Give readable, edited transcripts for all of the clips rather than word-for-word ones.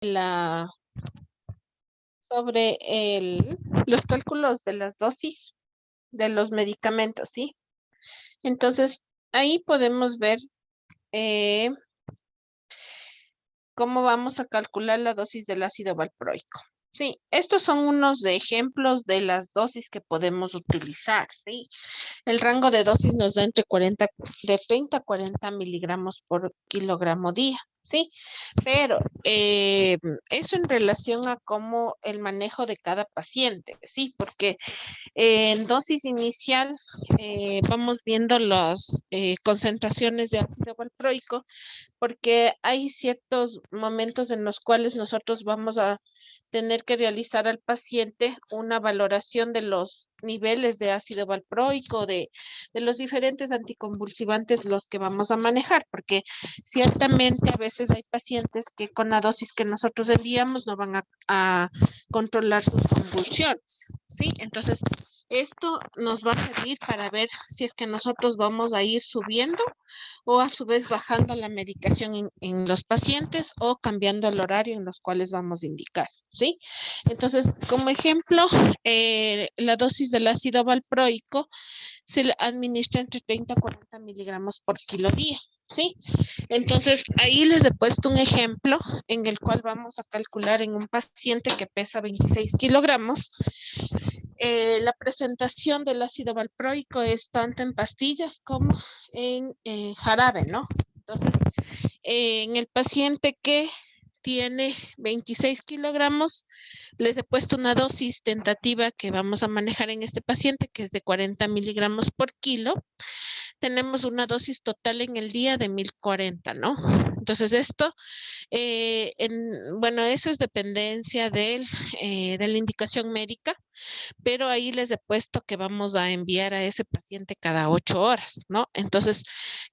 la, sobre los cálculos de las dosis de los medicamentos, ¿sí? Entonces, ahí podemos ver eh, cómo vamos a calcular la dosis del ácido valproico. Sí, estos son unos de ejemplos de las dosis que podemos utilizar, ¿sí? El rango de dosis nos da de 30 a 40 miligramos por kilogramo día, ¿sí? Pero eso en relación a cómo el manejo de cada paciente, ¿sí? Porque en dosis inicial vamos viendo las concentraciones de ácido valproico porque hay ciertos momentos en los cuales nosotros vamos a tener que realizar al paciente una valoración de los niveles de ácido valproico, de los diferentes anticonvulsivantes los que vamos a manejar, porque ciertamente a veces hay pacientes que con la dosis que nosotros enviamos no van a controlar sus convulsiones, ¿sí? Entonces, esto nos va a servir para ver si es que nosotros vamos a ir subiendo o a su vez bajando la medicación en los pacientes o cambiando el horario en los cuales vamos a indicar, ¿sí? Entonces, como ejemplo, la dosis del ácido valproico se le administra entre 30 a 40 miligramos por kilo día, ¿sí? Entonces, ahí les he puesto un ejemplo en el cual vamos a calcular en un paciente que pesa 26 kilogramos. La presentación del ácido valproico es tanto en pastillas como en jarabe, ¿no? Entonces, en el paciente que tiene 26 kilogramos, les he puesto una dosis tentativa que vamos a manejar en este paciente, que es de 40 miligramos por kilo. Tenemos una dosis total en el día de 1040, ¿no? Entonces, esto bueno, eso es dependencia de la indicación médica, pero ahí les he puesto que vamos a enviar a ese paciente cada 8 horas, ¿no? Entonces,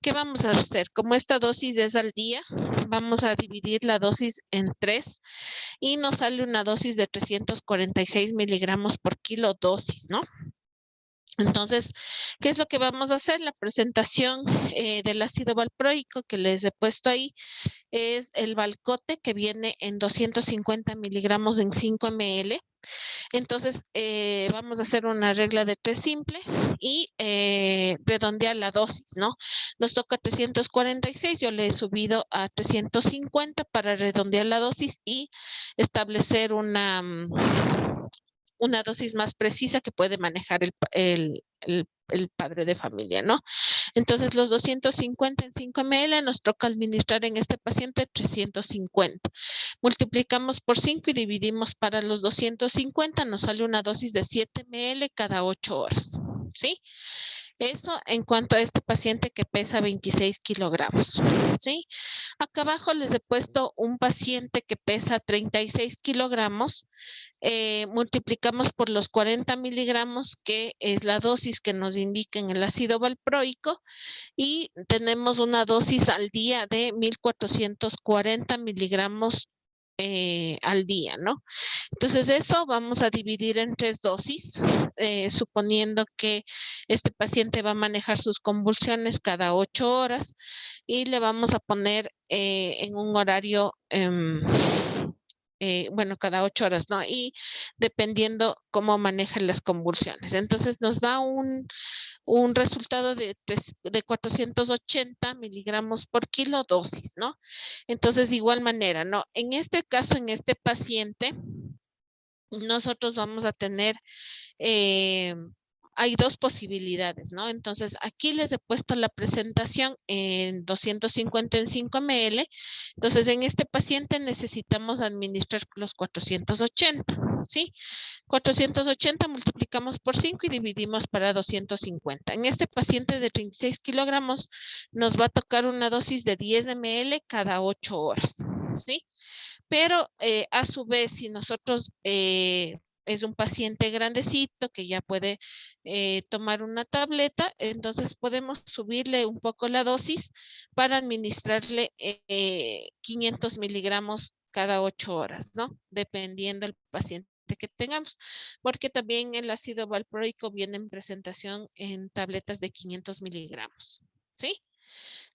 ¿qué vamos a hacer? Como esta dosis es al día, vamos a dividir la dosis en 3 y nos sale una dosis de 346 miligramos por kilo dosis, ¿no? Entonces, ¿qué es lo que vamos a hacer? La presentación del ácido valproico que les he puesto ahí es el Valcote que viene en 250 miligramos en 5 ml. Entonces, vamos a hacer una regla de 3 simple y redondear la dosis, ¿no? Nos toca 346, yo le he subido a 350 para redondear la dosis y establecer una dosis más precisa que puede manejar el padre de familia, ¿no? Entonces, los 250 en 5 ml nos toca administrar en este paciente 350. Multiplicamos por 5 y dividimos para los 250, nos sale una dosis de 7 ml cada 8 horas, ¿sí? Eso en cuanto a este paciente que pesa 26 kilogramos, ¿sí? Acá abajo les he puesto un paciente que pesa 36 kilogramos, multiplicamos por los 40 miligramos, que es la dosis que nos indica en el ácido valproico, y tenemos una dosis al día de 1440 miligramos al día, ¿no? Entonces eso vamos a dividir en 3 dosis, suponiendo que este paciente va a manejar sus convulsiones cada 8 horas y le vamos a poner en un horario, bueno, cada 8 horas, ¿no? Y dependiendo cómo manejan las convulsiones. Entonces nos da un resultado de 480 miligramos por kilo dosis, ¿no? Entonces, de igual manera, ¿no? En este caso, en este paciente, nosotros vamos a tener, eh, hay dos posibilidades, ¿no? Entonces, aquí les he puesto la presentación en 250 en 5 ml. Entonces, en este paciente necesitamos administrar los 480, ¿sí? 480 multiplicamos por 5 y dividimos para 250. En este paciente de 36 kilogramos nos va a tocar una dosis de 10 ml cada 8 horas, ¿sí? Pero a su vez, si nosotros es un paciente grandecito que ya puede tomar una tableta, entonces podemos subirle un poco la dosis para administrarle 500 miligramos cada 8 horas, ¿no? Dependiendo del paciente que tengamos, porque también el ácido valproico viene en presentación en tabletas de 500 miligramos, ¿sí?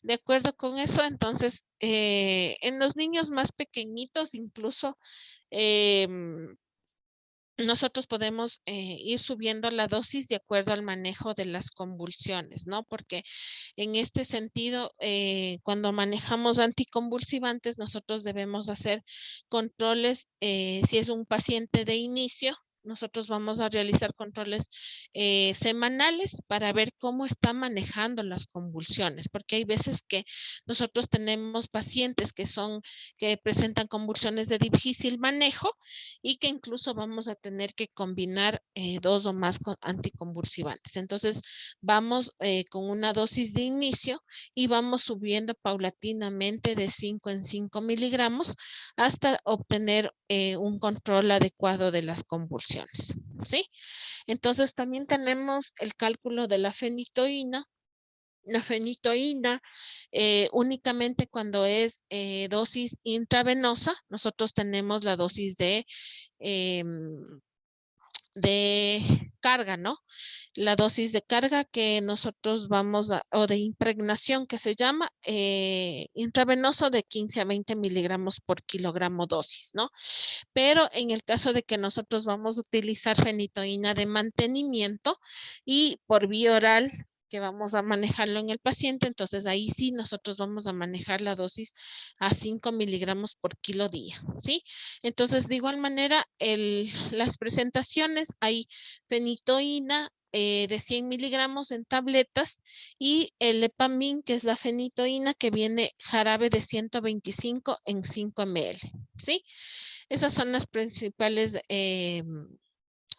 De acuerdo con eso, entonces, en los niños más pequeñitos, incluso, em, nosotros podemos ir subiendo la dosis de acuerdo al manejo de las convulsiones, ¿no? Porque en este sentido, cuando manejamos anticonvulsivantes, nosotros debemos hacer controles, si es un paciente de inicio, nosotros vamos a realizar controles semanales para ver cómo está manejando las convulsiones, porque hay veces que nosotros tenemos pacientes que presentan convulsiones de difícil manejo y que incluso vamos a tener que combinar dos o más anticonvulsivantes. Entonces, vamos con una dosis de inicio y vamos subiendo paulatinamente de 5 en 5 miligramos hasta obtener un control adecuado de las convulsiones, ¿sí? Entonces, también tenemos el cálculo de la fenitoína. La fenitoína únicamente cuando es dosis intravenosa, nosotros tenemos la dosis em, de carga, ¿no? La dosis de carga que nosotros vamos a, o de impregnación que se llama intravenoso de 15 a 20 miligramos por kilogramo dosis, ¿no? Pero en el caso de que nosotros vamos a utilizar fenitoína de mantenimiento y por vía oral que vamos a manejarlo en el paciente, entonces ahí sí nosotros vamos a manejar la dosis a 5 miligramos por kilo día, ¿sí? Entonces, de igual manera, las presentaciones hay fenitoína de 100 miligramos en tabletas y el Epamin, que es la fenitoína, que viene jarabe de 125 en 5 ml, ¿sí? Esas son las principales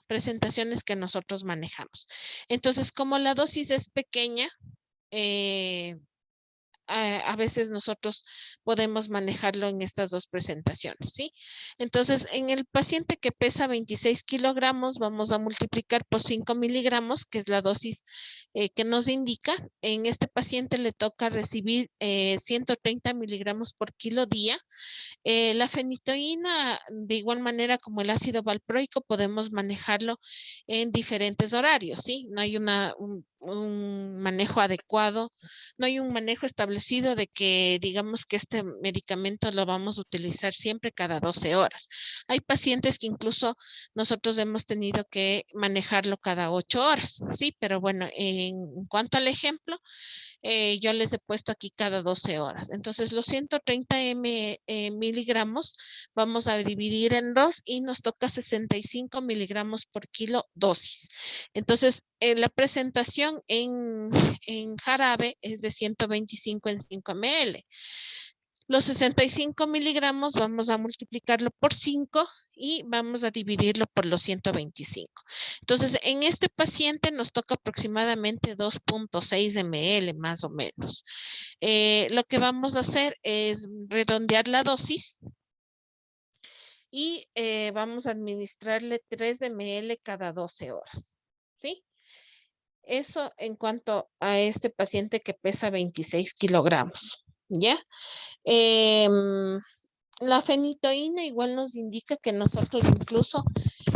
presentaciones que nosotros manejamos. Entonces, como la dosis es pequeña, eh, a veces nosotros podemos manejarlo en estas dos presentaciones, ¿sí? Entonces, en el paciente que pesa 26 kilogramos, vamos a multiplicar por 5 miligramos, que es la dosis que nos indica. En este paciente le toca recibir 130 miligramos por kilo día. La fenitoína, de igual manera como el ácido valproico, podemos manejarlo en diferentes horarios, ¿sí? No hay un manejo adecuado, no hay un manejo establecido de que digamos que este medicamento lo vamos a utilizar siempre cada 12 horas. Hay pacientes que incluso nosotros hemos tenido que manejarlo cada 8 horas, ¿sí? Pero bueno, en cuanto al ejemplo, yo les he puesto aquí cada 12 horas. Entonces, los 130 miligramos vamos a dividir en dos y nos toca 65 miligramos por kilo dosis. Entonces, la presentación en jarabe es de 125 en 5 ml. Los 65 miligramos vamos a multiplicarlo por 5 y vamos a dividirlo por los 125. Entonces, en este paciente nos toca aproximadamente 2.6 ml más o menos. Lo que vamos a hacer es redondear la dosis y vamos a administrarle 3 ml cada 12 horas. ¿Sí? Eso en cuanto a este paciente que pesa 26 kilogramos. ¿Ya? La fenitoína igual nos indica que nosotros incluso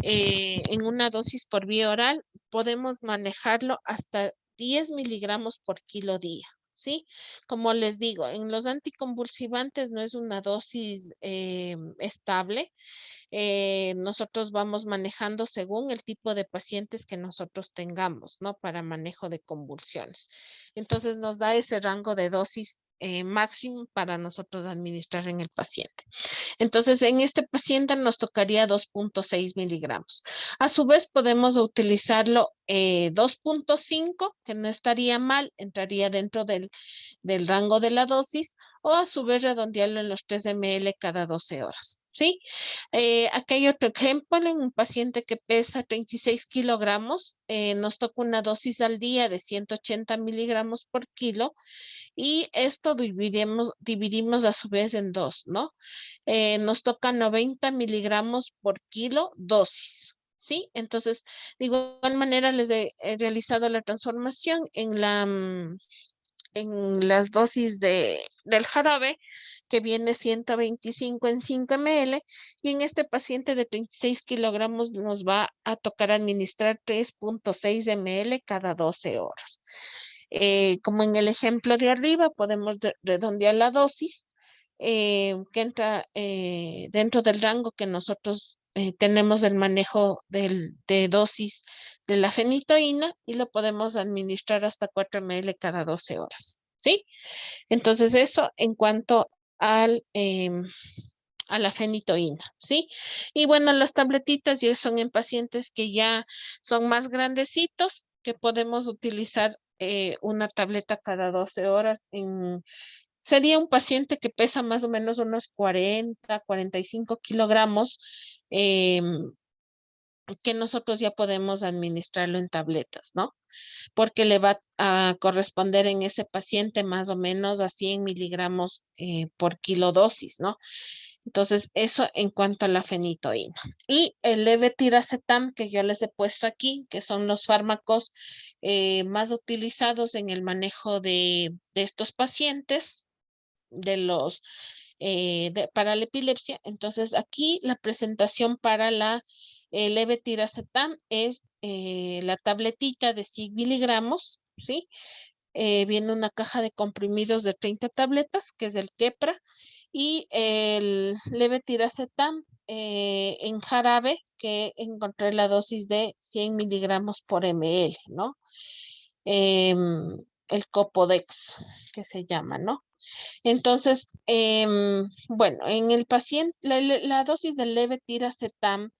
en una dosis por vía oral podemos manejarlo hasta 10 miligramos por kilo día, ¿sí? Como les digo, en los anticonvulsivantes no es una dosis estable. Nosotros vamos manejando según el tipo de pacientes que nosotros tengamos, ¿no? Para manejo de convulsiones. Entonces nos da ese rango de dosis máximo para nosotros administrar en el paciente. Entonces, en este paciente nos tocaría 2.6 miligramos. A su vez, podemos utilizarlo 2.5, que no estaría mal, entraría dentro del rango de la dosis, o a su vez redondearlo en los 3 ml cada 12 horas. ¿Sí? Aquí hay otro ejemplo en un paciente que pesa 36 kilogramos, nos toca una dosis al día de 180 miligramos por kilo y esto dividimos a su vez en dos, ¿no? Nos toca 90 miligramos por kilo dosis. ¿Sí? Entonces, de igual manera les he realizado la transformación en las dosis del jarabe, que viene 125 en 5 ml, y en este paciente de 36 kilogramos nos va a tocar administrar 3.6 ml cada 12 horas. Como en el ejemplo de arriba, podemos redondear la dosis que entra dentro del rango que nosotros tenemos del manejo de dosis de la fenitoína y lo podemos administrar hasta 4 ml cada 12 horas. ¿Sí? Entonces eso en cuanto al, a la fenitoína, ¿sí? Y bueno, las tabletitas ya son en pacientes que ya son más grandecitos, que podemos utilizar una tableta cada 12 horas. Sería un paciente que pesa más o menos unos 45 kilogramos, que nosotros ya podemos administrarlo en tabletas, ¿no? Porque le va a corresponder en ese paciente más o menos a 100 miligramos por kilodosis, ¿no? Entonces, eso en cuanto a la fenitoína. Y el levetiracetam, que yo les he puesto aquí, que son los fármacos más utilizados en el manejo de estos pacientes, de los para la epilepsia. Entonces, aquí la presentación para la levetiracetam es la tabletita de 100 miligramos, ¿sí? Viene una caja de comprimidos de 30 tabletas, que es el Keppra, y el levetiracetam en jarabe, que encontré la dosis de 100 miligramos por ml, ¿no? El Copodex, que se llama, ¿no? Entonces, bueno, en el paciente, la dosis del levetiracetam,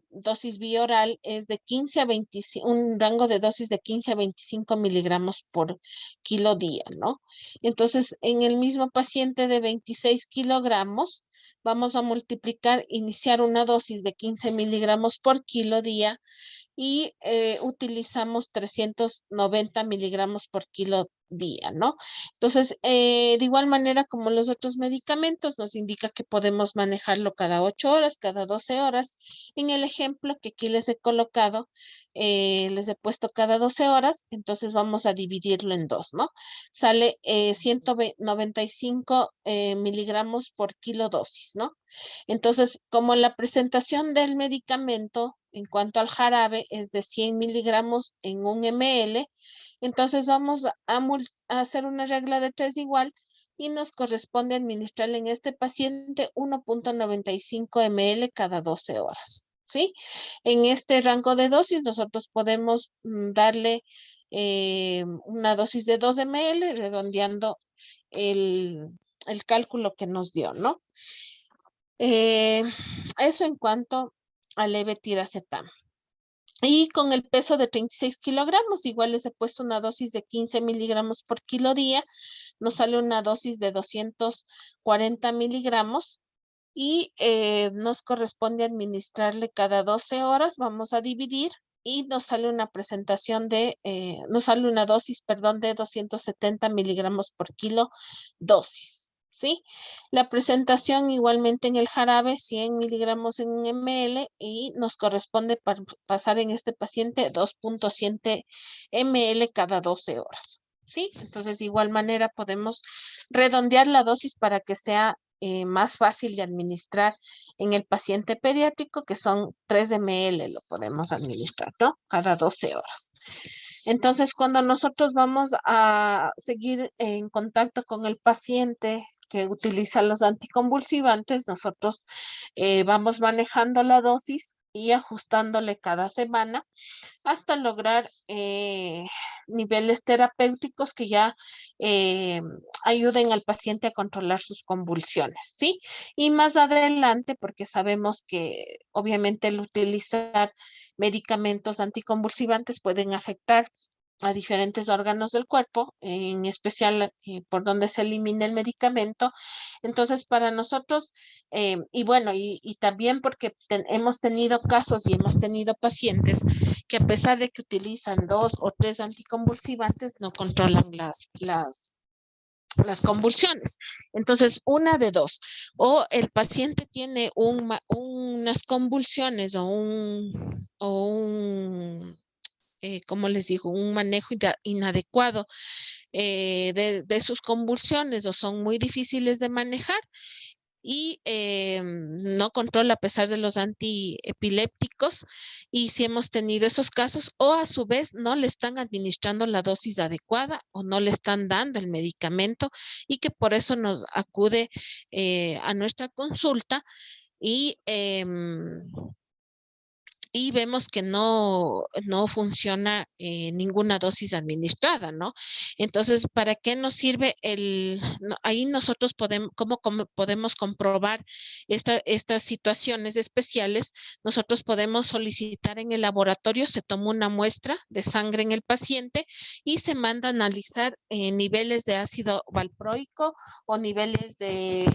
dosis bioral es de 15 a 25, un rango de dosis de 15 a 25 miligramos por kilo día, ¿no? Entonces, en el mismo paciente de 26 kilogramos, vamos a multiplicar, iniciar una dosis de 15 miligramos por kilo día y utilizamos 390 miligramos por kilo día, ¿no? Entonces, de igual manera como los otros medicamentos, nos indica que podemos manejarlo cada 8 horas, cada 12 horas. En el ejemplo que aquí les he colocado, les he puesto cada 12 horas, entonces vamos a dividirlo en dos, ¿no? Sale 195 miligramos por kilo dosis, ¿no? Entonces, como la presentación del medicamento en cuanto al jarabe es de 100 miligramos en un ml, entonces vamos a hacer una regla de tres igual y nos corresponde administrarle en este paciente 1.95 ml cada 12 horas. ¿Sí? En este rango de dosis nosotros podemos darle una dosis de 2 ml redondeando el, el cálculo que nos dio, ¿no? Eh, Eso en cuanto al levetiracetam. Y con el peso de 36 kilogramos, igual les he puesto una dosis de 15 miligramos por kilo día, nos sale una dosis de 240 miligramos y nos corresponde administrarle cada 12 horas, vamos a dividir y nos sale una presentación nos sale una dosis, perdón, de 270 miligramos por kilo dosis. ¿Sí? La presentación igualmente en el jarabe, 100 miligramos en un ml y nos corresponde pasar en este paciente 2.7 ml cada 12 horas. ¿Sí? Entonces, de igual manera podemos redondear la dosis para que sea más fácil de administrar en el paciente pediátrico, que son 3 ml, lo podemos administrar, ¿no? Cada 12 horas. Entonces, cuando nosotros vamos a seguir en contacto con el paciente que utiliza los anticonvulsivantes, nosotros vamos manejando la dosis y ajustándole cada semana hasta lograr niveles terapéuticos que ya eh, ayuden al paciente a controlar sus convulsiones, ¿sí? Y más adelante, porque sabemos que obviamente el utilizar medicamentos anticonvulsivantes pueden afectar a diferentes órganos del cuerpo, en especial por donde se elimina el medicamento. Entonces, para nosotros, y bueno, y también porque hemos tenido casos y hemos tenido pacientes que a pesar de que utilizan 2 o 3 anticonvulsivantes, no controlan las convulsiones. Entonces, una de dos, o el paciente tiene unas convulsiones como les digo, un manejo inadecuado de sus convulsiones o son muy difíciles de manejar y no controla a pesar de los antiepilépticos, y si hemos tenido esos casos, o a su vez no le están administrando la dosis adecuada o no le están dando el medicamento y que por eso nos acude a nuestra consulta y y vemos que no funciona ninguna dosis administrada, ¿no? Entonces, ¿para qué nos sirve ahí nosotros podemos, cómo podemos comprobar estas situaciones especiales? Nosotros podemos solicitar en el laboratorio, se toma una muestra de sangre en el paciente y se manda a analizar niveles de ácido valproico o niveles de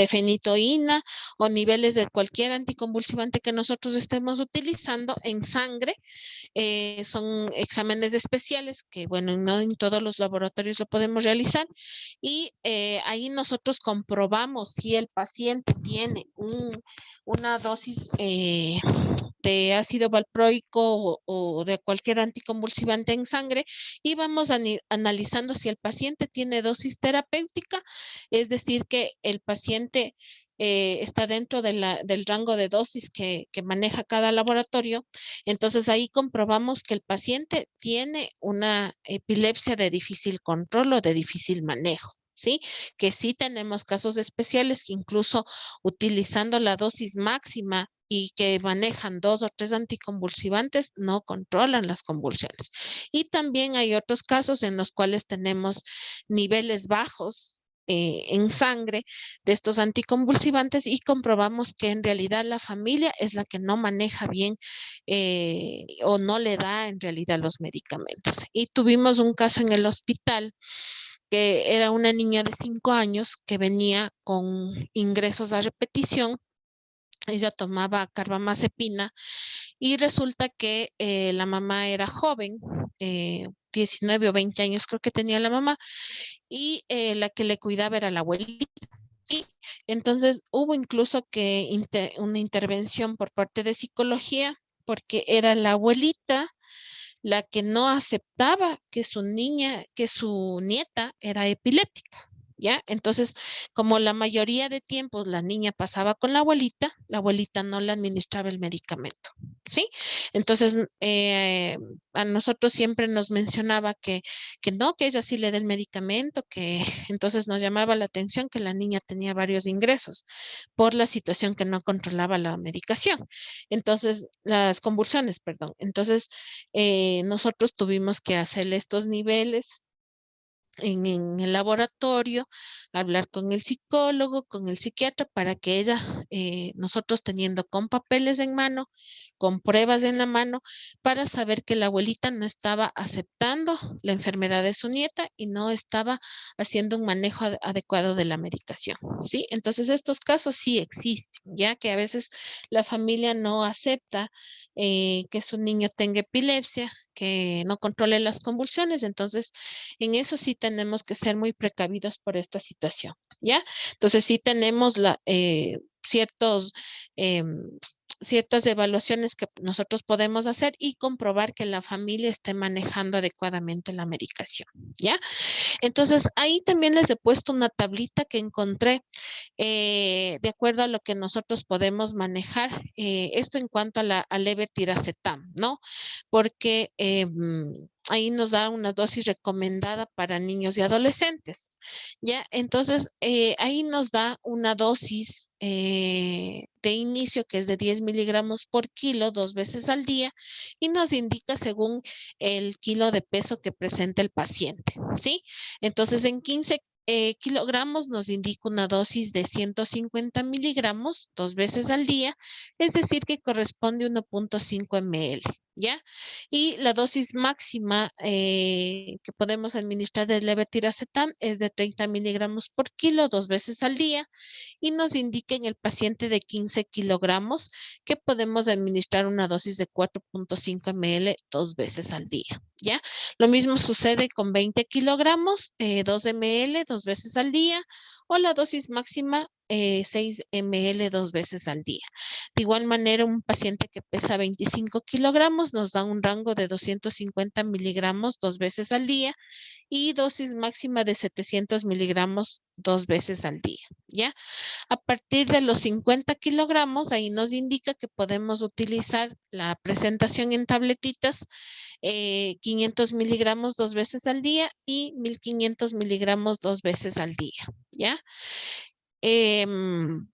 fenitoína o niveles de cualquier anticonvulsivante que nosotros estemos utilizando en sangre. Son exámenes especiales que, bueno, no en todos los laboratorios lo podemos realizar, y ahí nosotros comprobamos si el paciente tiene una dosis de ácido valproico o de cualquier anticonvulsivante en sangre, y vamos analizando si el paciente tiene dosis terapéutica, es decir, que el paciente está dentro del rango de dosis que maneja cada laboratorio. Entonces ahí comprobamos que el paciente tiene una epilepsia de difícil control o de difícil manejo. ¿Sí? Que sí tenemos casos especiales que incluso utilizando la dosis máxima y que manejan 2 o 3 anticonvulsivantes, no controlan las convulsiones. Y también hay otros casos en los cuales tenemos niveles bajos en sangre de estos anticonvulsivantes y comprobamos que en realidad la familia es la que no maneja bien o no le da en realidad los medicamentos. Y tuvimos un caso en el hospital que era una niña de 5 años que venía con ingresos a repetición. Ella tomaba carbamazepina y resulta que la mamá era joven, 19 o 20 años creo que tenía la mamá, y la que le cuidaba era la abuelita. Sí, entonces hubo incluso que una intervención por parte de psicología porque era la abuelita la que no aceptaba que su niña, que su nieta era epiléptica. ¿Ya? Entonces, como la mayoría de tiempos la niña pasaba con la abuelita no le administraba el medicamento, ¿sí? Entonces, a nosotros siempre nos mencionaba que no, que ella sí le dé el medicamento, que entonces nos llamaba la atención que la niña tenía varios ingresos por la situación que no controlaba la medicación. Entonces, las convulsiones, perdón. Entonces, nosotros tuvimos que hacerle estos niveles en el laboratorio, hablar con el psicólogo, con el psiquiatra, para que ella, nosotros teniendo con papeles en mano, con pruebas en la mano, para saber que la abuelita no estaba aceptando la enfermedad de su nieta y no estaba haciendo un manejo adecuado de la medicación, ¿sí? Entonces, estos casos sí existen, ya que a veces la familia no acepta que su niño tenga epilepsia, que no controle las convulsiones, entonces en eso sí tenemos que ser muy precavidos por esta situación, ¿ya? Entonces sí tenemos ciertos, em, ciertas evaluaciones que nosotros podemos hacer y comprobar que la familia esté manejando adecuadamente la medicación, ¿ya? Entonces ahí también les he puesto una tablita que encontré de acuerdo a lo que nosotros podemos manejar, esto en cuanto a al levetiracetam, ¿no? Porque ahí nos da una dosis recomendada para niños y adolescentes, ¿ya? Entonces, ahí nos da una dosis de inicio que es de 10 miligramos por kilo 2 veces al día y nos indica según el kilo de peso que presenta el paciente, ¿sí? Entonces, en 15 kilogramos nos indica una dosis de 150 miligramos 2 veces al día, es decir, que corresponde a 1.5 ml, ¿ya? Y la dosis máxima que podemos administrar de levetiracetam es de 30 miligramos por kilo 2 veces al día y nos indica en el paciente de 15 kilogramos que podemos administrar una dosis de 4.5 ml 2 veces al día, ¿ya? Lo mismo sucede con 20 kilogramos, 2 ml 2 veces al día, o la dosis máxima 6 ml 2 veces al día. De igual manera, un paciente que pesa 25 kilogramos nos da un rango de 250 miligramos 2 veces al día y dosis máxima de 700 miligramos 2 veces al día, ¿ya? A partir de los 50 kilogramos, ahí nos indica que podemos utilizar la presentación en tabletitas, 500 miligramos 2 veces al día y 1500 miligramos 2 veces al día, ¿ya? Em,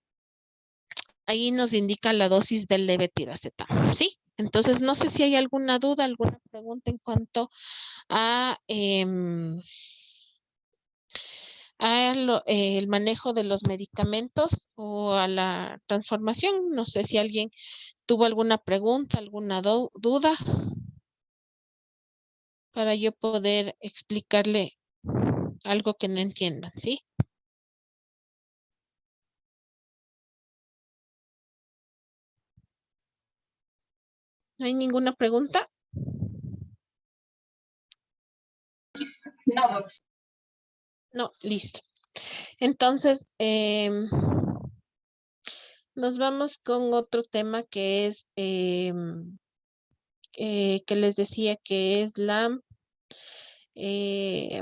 Ahí nos indica la dosis del levetiracetam, ¿sí? Entonces, no sé si hay alguna duda, alguna pregunta en cuanto a el manejo de los medicamentos o a la transformación. No sé si alguien tuvo alguna pregunta, alguna duda para yo poder explicarle algo que no entiendan, ¿sí? ¿No hay ninguna pregunta? No, No, listo. Entonces, nos vamos con otro tema que es, que les decía que es eh,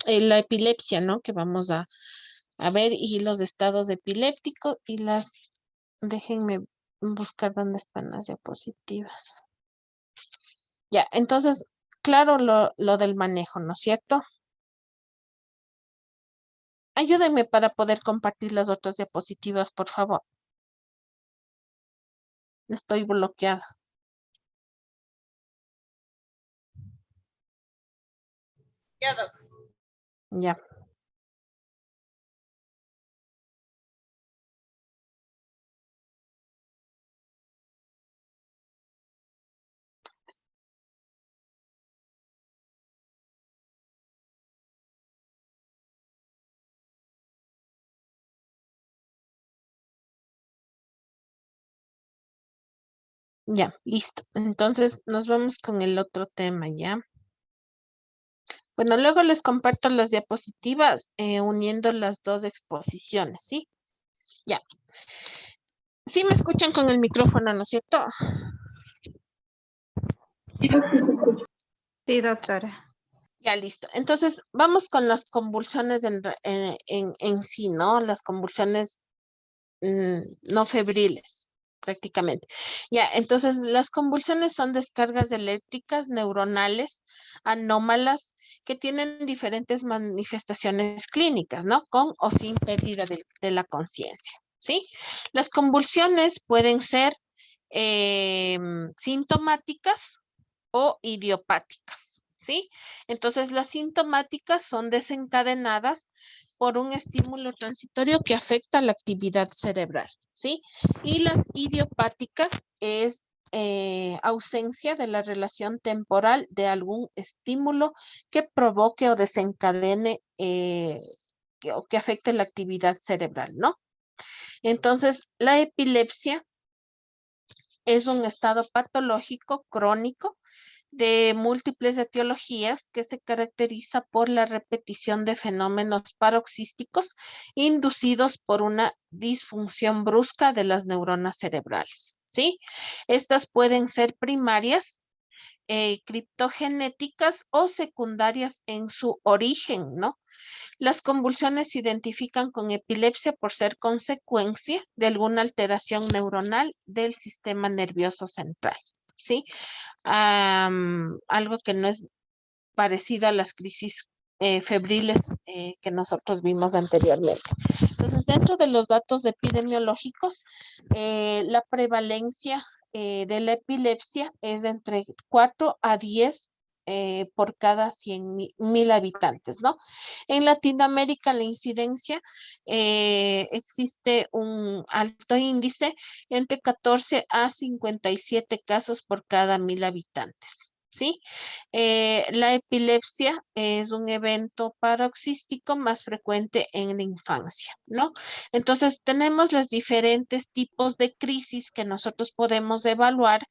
la epilepsia, ¿no? Que vamos a ver y los estados epilépticos y déjenme buscar dónde están las diapositivas. Ya, entonces, claro lo del manejo, ¿no es cierto? Ayúdenme para poder compartir las otras diapositivas, por favor. Estoy bloqueada. ya, doc. Ya. Ya, listo. Entonces nos vamos con el otro tema, ¿ya? Bueno, luego les comparto las diapositivas uniendo las dos exposiciones, ¿sí? Ya. Sí me escuchan con el micrófono, ¿no es cierto? Sí, doctora. Ya, listo. Entonces, vamos con las convulsiones en sí, ¿no? Las convulsiones no febriles, prácticamente. Ya, entonces las convulsiones son descargas eléctricas neuronales anómalas que tienen diferentes manifestaciones clínicas, ¿no? Con o sin pérdida de la conciencia, ¿sí? Las convulsiones pueden ser sintomáticas o idiopáticas, ¿sí? Entonces, las sintomáticas son desencadenadas por un estímulo transitorio que afecta la actividad cerebral, ¿sí? Y las idiopáticas es ausencia de la relación temporal de algún estímulo que provoque o desencadene o que afecte la actividad cerebral, ¿no? Entonces, la epilepsia es un estado patológico crónico de múltiples etiologías que se caracteriza por la repetición de fenómenos paroxísticos inducidos por una disfunción brusca de las neuronas cerebrales, ¿sí? Estas pueden ser primarias, criptogenéticas o secundarias en su origen, ¿no? Las convulsiones se identifican con epilepsia por ser consecuencia de alguna alteración neuronal del sistema nervioso central, ¿sí? Algo que no es parecido a las crisis febriles que nosotros vimos anteriormente. Entonces, dentro de los datos epidemiológicos, la prevalencia de la epilepsia es de entre 4 a 10 por cada 100.000 habitantes, ¿no? En Latinoamérica la incidencia existe un alto índice entre 14 a 57 casos por cada 1.000 habitantes, ¿sí? La epilepsia es un evento paroxístico más frecuente en la infancia, ¿no? Entonces, tenemos los diferentes tipos de crisis que nosotros podemos evaluar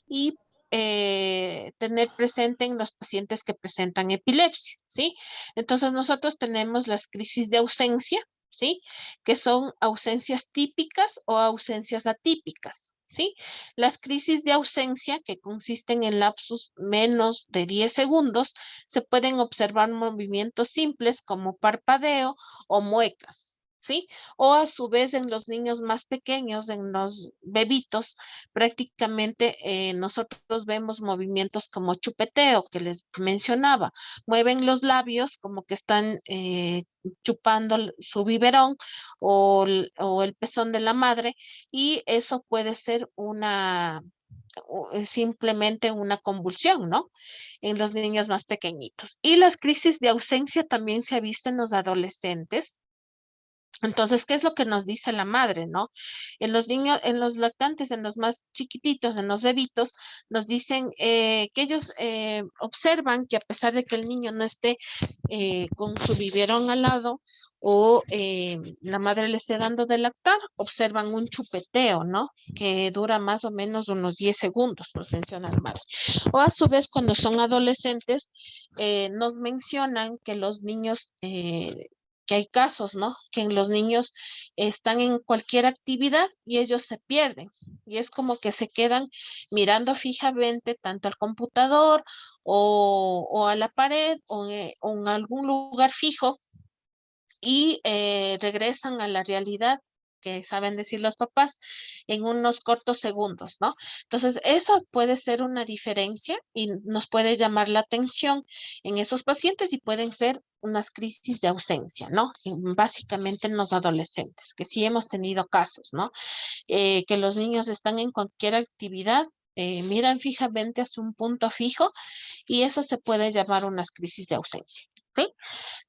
y tener presente en los pacientes que presentan epilepsia, ¿sí? Entonces, nosotros tenemos las crisis de ausencia, ¿sí? Que son ausencias típicas o ausencias atípicas, ¿sí? Las crisis de ausencia, que consisten en lapsos menos de 10 segundos, se pueden observar movimientos simples como parpadeo o muecas, ¿sí? O a su vez en los niños más pequeños, en los bebitos, prácticamente nosotros vemos movimientos como chupeteo, que les mencionaba. Mueven los labios como que están chupando su biberón o el pezón de la madre, y eso puede ser simplemente una convulsión, ¿no? En los niños más pequeñitos. Y las crisis de ausencia también se ha visto en los adolescentes. Entonces, ¿qué es lo que nos dice la madre, no? En los niños, en los lactantes, en los más chiquititos, en los bebitos, nos dicen que ellos observan que a pesar de que el niño no esté con su biberón al lado o la madre le esté dando de lactar, observan un chupeteo, ¿no? Que dura más o menos unos 10 segundos, nos menciona la madre. O a su vez, cuando son adolescentes, nos mencionan que los niños que hay casos, ¿no? Que en los niños están en cualquier actividad y ellos se pierden. Y es como que se quedan mirando fijamente tanto al computador o a la pared o en algún lugar fijo y regresan a la realidad que saben decir los papás en unos cortos segundos, ¿no? Entonces, eso puede ser una diferencia y nos puede llamar la atención en esos pacientes y pueden ser unas crisis de ausencia, ¿no? Básicamente en los adolescentes, que sí hemos tenido casos, ¿no? Que los niños están en cualquier actividad, miran fijamente hacia un punto fijo y eso se puede llamar unas crisis de ausencia. ¿Sí?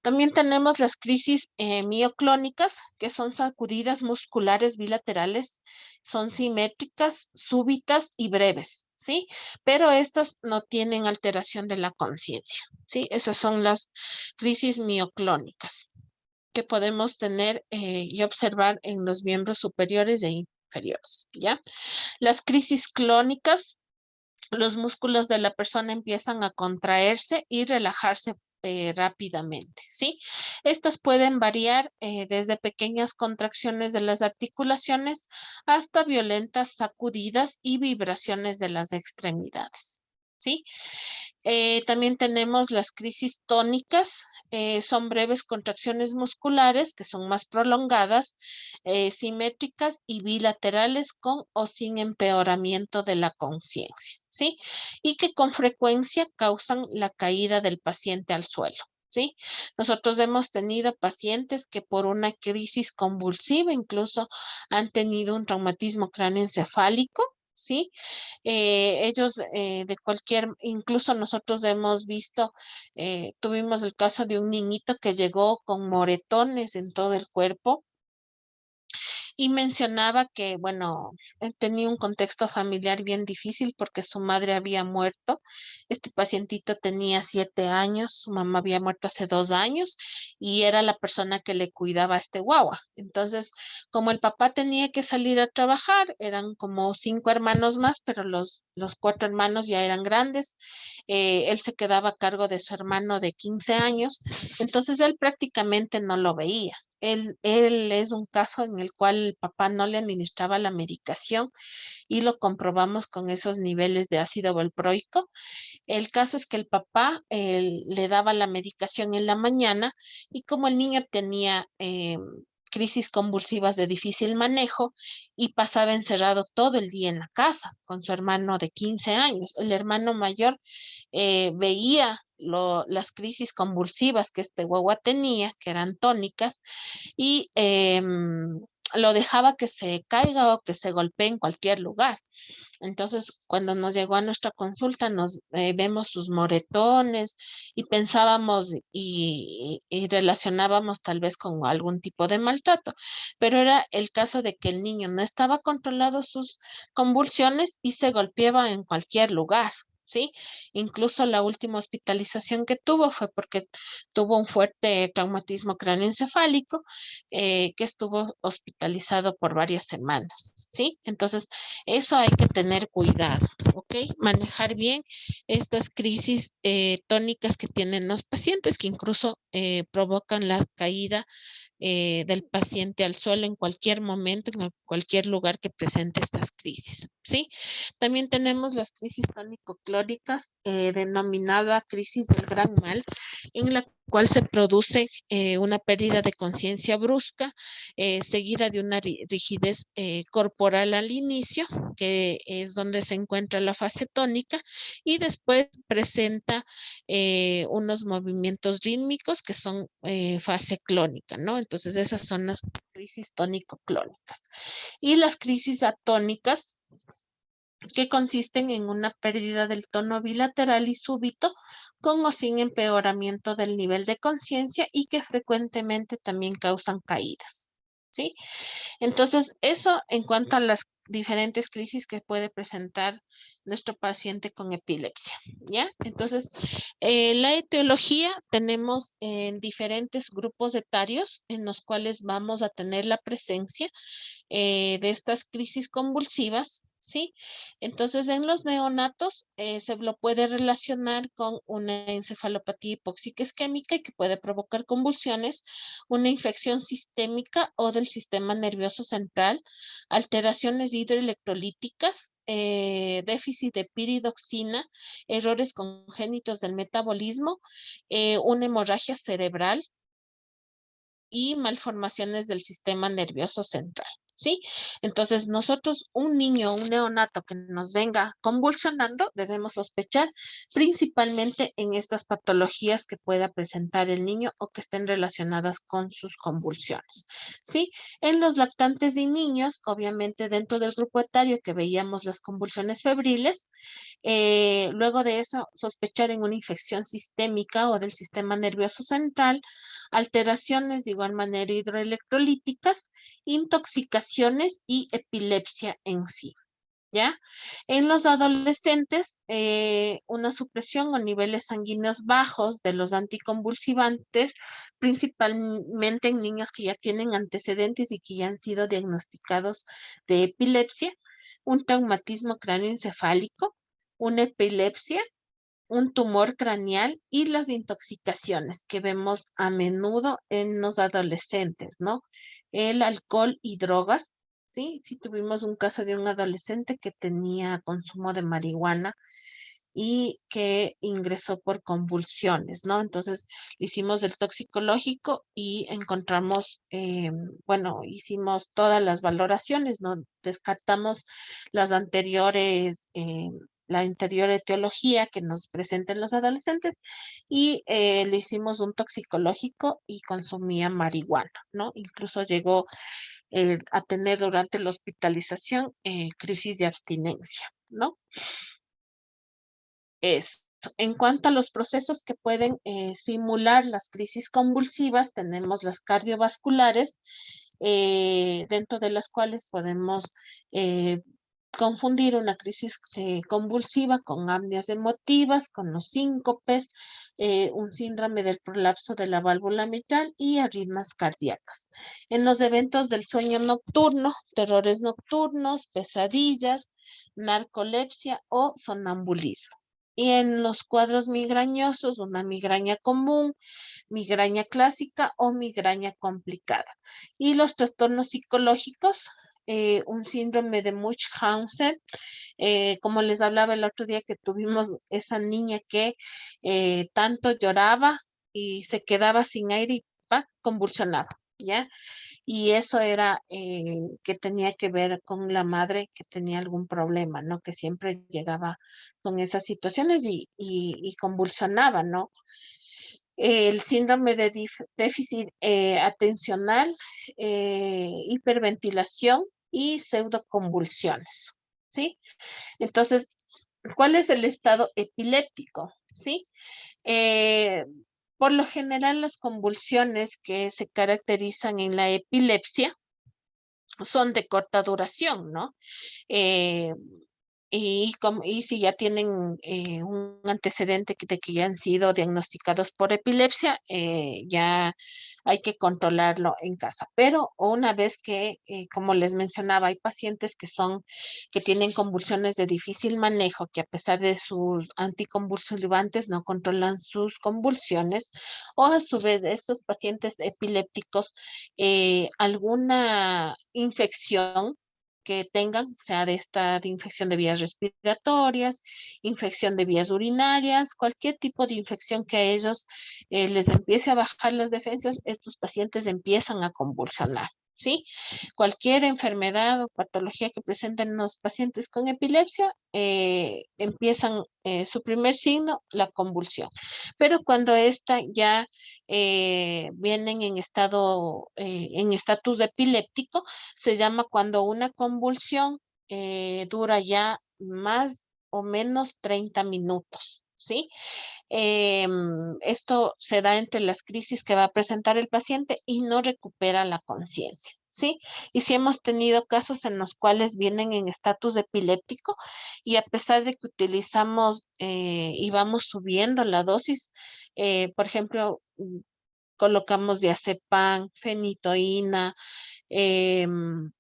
También tenemos las crisis mioclónicas, que son sacudidas musculares bilaterales, son simétricas, súbitas y breves, ¿sí? Pero estas no tienen alteración de la conciencia, ¿sí? Esas son las crisis mioclónicas que podemos tener y observar en los miembros superiores e inferiores, ¿ya? Las crisis clónicas, los músculos de la persona empiezan a contraerse y relajarse rápidamente, ¿sí? Estas pueden variar desde pequeñas contracciones de las articulaciones hasta violentas sacudidas y vibraciones de las extremidades, ¿sí? También tenemos las crisis tónicas, son breves contracciones musculares que son más prolongadas, simétricas y bilaterales con o sin empeoramiento de la conciencia, ¿sí? Y que con frecuencia causan la caída del paciente al suelo. ¿Sí? Nosotros hemos tenido pacientes que por una crisis convulsiva incluso han tenido un traumatismo cráneoencefálico, ¿sí? Ellos de cualquier, incluso nosotros hemos visto, tuvimos el caso de un niñito que llegó con moretones en todo el cuerpo y mencionaba que, bueno, tenía un contexto familiar bien difícil porque su madre había muerto. Este pacientito tenía 7 años, su mamá había muerto hace 2 años y era la persona que le cuidaba a este guagua. Entonces, como el papá tenía que salir a trabajar, eran como 5 hermanos más, pero los 4 hermanos ya eran grandes. Él se quedaba a cargo de su hermano de 15 años, entonces él prácticamente no lo veía. Él es un caso en el cual el papá no le administraba la medicación y lo comprobamos con esos niveles de ácido valproico. El caso es que el papá le daba la medicación en la mañana y como el niño tenía crisis convulsivas de difícil manejo y pasaba encerrado todo el día en la casa con su hermano de 15 años. El hermano mayor veía las crisis convulsivas que este guagua tenía, que eran tónicas, y lo dejaba que se caiga o que se golpee en cualquier lugar. Entonces, cuando nos llegó a nuestra consulta, nos vemos sus moretones y pensábamos y relacionábamos tal vez con algún tipo de maltrato, pero era el caso de que el niño no estaba controlado sus convulsiones y se golpeaba en cualquier lugar. ¿Sí? Incluso la última hospitalización que tuvo fue porque tuvo un fuerte traumatismo cráneoencefálico que estuvo hospitalizado por varias semanas, ¿sí? Entonces, eso hay que tener cuidado, ¿ok? Manejar bien estas crisis tónicas que tienen los pacientes, que incluso provocan la caída del paciente al suelo en cualquier momento, en cualquier lugar que presente estas crisis, ¿sí? También tenemos las crisis tónico-clónicas, denominada crisis del gran mal, en la cual se produce una pérdida de conciencia brusca, seguida de una rigidez corporal al inicio, que es donde se encuentra la fase tónica, y después presenta unos movimientos rítmicos que son fase clónica, ¿no? Entonces esas son las crisis tónico-clónicas. Y las crisis atónicas, que consisten en una pérdida del tono bilateral y súbito, con o sin empeoramiento del nivel de conciencia y que frecuentemente también causan caídas, ¿sí? Entonces, eso en cuanto a las diferentes crisis que puede presentar nuestro paciente con epilepsia, ¿ya? Entonces, la etiología tenemos en diferentes grupos etarios en los cuales vamos a tener la presencia de estas crisis convulsivas, ¿sí? Entonces, en los neonatos se lo puede relacionar con una encefalopatía hipóxica isquémica y que puede provocar convulsiones, una infección sistémica o del sistema nervioso central, alteraciones hidroelectrolíticas, déficit de piridoxina, errores congénitos del metabolismo, una hemorragia cerebral y malformaciones del sistema nervioso central, ¿sí? Entonces, nosotros, un niño, un neonato que nos venga convulsionando, debemos sospechar principalmente en estas patologías que pueda presentar el niño o que estén relacionadas con sus convulsiones, ¿sí? En los lactantes y niños, obviamente dentro del grupo etario que veíamos las convulsiones febriles, luego de eso, sospechar en una infección sistémica o del sistema nervioso central, alteraciones de igual manera hidroelectrolíticas, intoxicaciones y epilepsia en sí. ¿Ya? En los adolescentes, una supresión o niveles sanguíneos bajos de los anticonvulsivantes, principalmente en niños que ya tienen antecedentes y que ya han sido diagnosticados de epilepsia, un traumatismo cráneoencefálico, una epilepsia, un tumor craneal y las intoxicaciones que vemos a menudo en los adolescentes, ¿no? El alcohol y drogas, ¿sí? Sí tuvimos un caso de un adolescente que tenía consumo de marihuana y que ingresó por convulsiones, ¿no? Entonces hicimos el toxicológico y encontramos, bueno, hicimos todas las valoraciones, ¿no? Descartamos las anteriores, la anterior etiología que nos presentan los adolescentes y le hicimos un toxicológico y consumía marihuana, ¿no? Incluso llegó a tener durante la hospitalización crisis de abstinencia, ¿no? Esto. En cuanto a los procesos que pueden simular las crisis convulsivas, tenemos las cardiovasculares, dentro de las cuales podemos eh, confundir una crisis convulsiva con apneas emotivas, con los síncopes, un síndrome del prolapso de la válvula mitral y arritmias cardíacas. En los eventos del sueño nocturno, terrores nocturnos, pesadillas, narcolepsia o sonambulismo. Y en los cuadros migrañosos, una migraña común, migraña clásica o migraña complicada. Y los trastornos psicológicos, un síndrome de Munchausen, como les hablaba el otro día que tuvimos esa niña que tanto lloraba y se quedaba sin aire y convulsionaba, ¿ya? Y eso era que tenía que ver con la madre que tenía algún problema, ¿no? Que siempre llegaba con esas situaciones y convulsionaba, ¿no? El síndrome de déficit atencional, hiperventilación y pseudoconvulsiones, ¿sí? Entonces, ¿cuál es el estado epiléptico? ¿Sí? Eh, por lo general, las convulsiones que se caracterizan en la epilepsia son de corta duración, ¿no? Eh, y si ya tienen un antecedente de que ya han sido diagnosticados por epilepsia, ya hay que controlarlo en casa. Pero una vez que, como les mencionaba, hay pacientes que tienen convulsiones de difícil manejo, que a pesar de sus anticonvulsivantes no controlan sus convulsiones, o a su vez estos pacientes epilépticos, alguna infección que tengan, o sea, de infección de vías respiratorias, infección de vías urinarias, cualquier tipo de infección que a ellos les empiece a bajar las defensas, estos pacientes empiezan a convulsionar. ¿Sí? Cualquier enfermedad o patología que presenten los pacientes con epilepsia, empiezan su primer signo, la convulsión. Pero cuando esta ya vienen en estatus epiléptico, se llama cuando una convulsión dura ya más o menos 30 minutos, ¿sí? Esto se da entre las crisis que va a presentar el paciente y no recupera la conciencia, ¿sí? Y si hemos tenido casos en los cuales vienen en estatus epiléptico y a pesar de que utilizamos y vamos subiendo la dosis, por ejemplo, colocamos diazepam, fenitoína, em,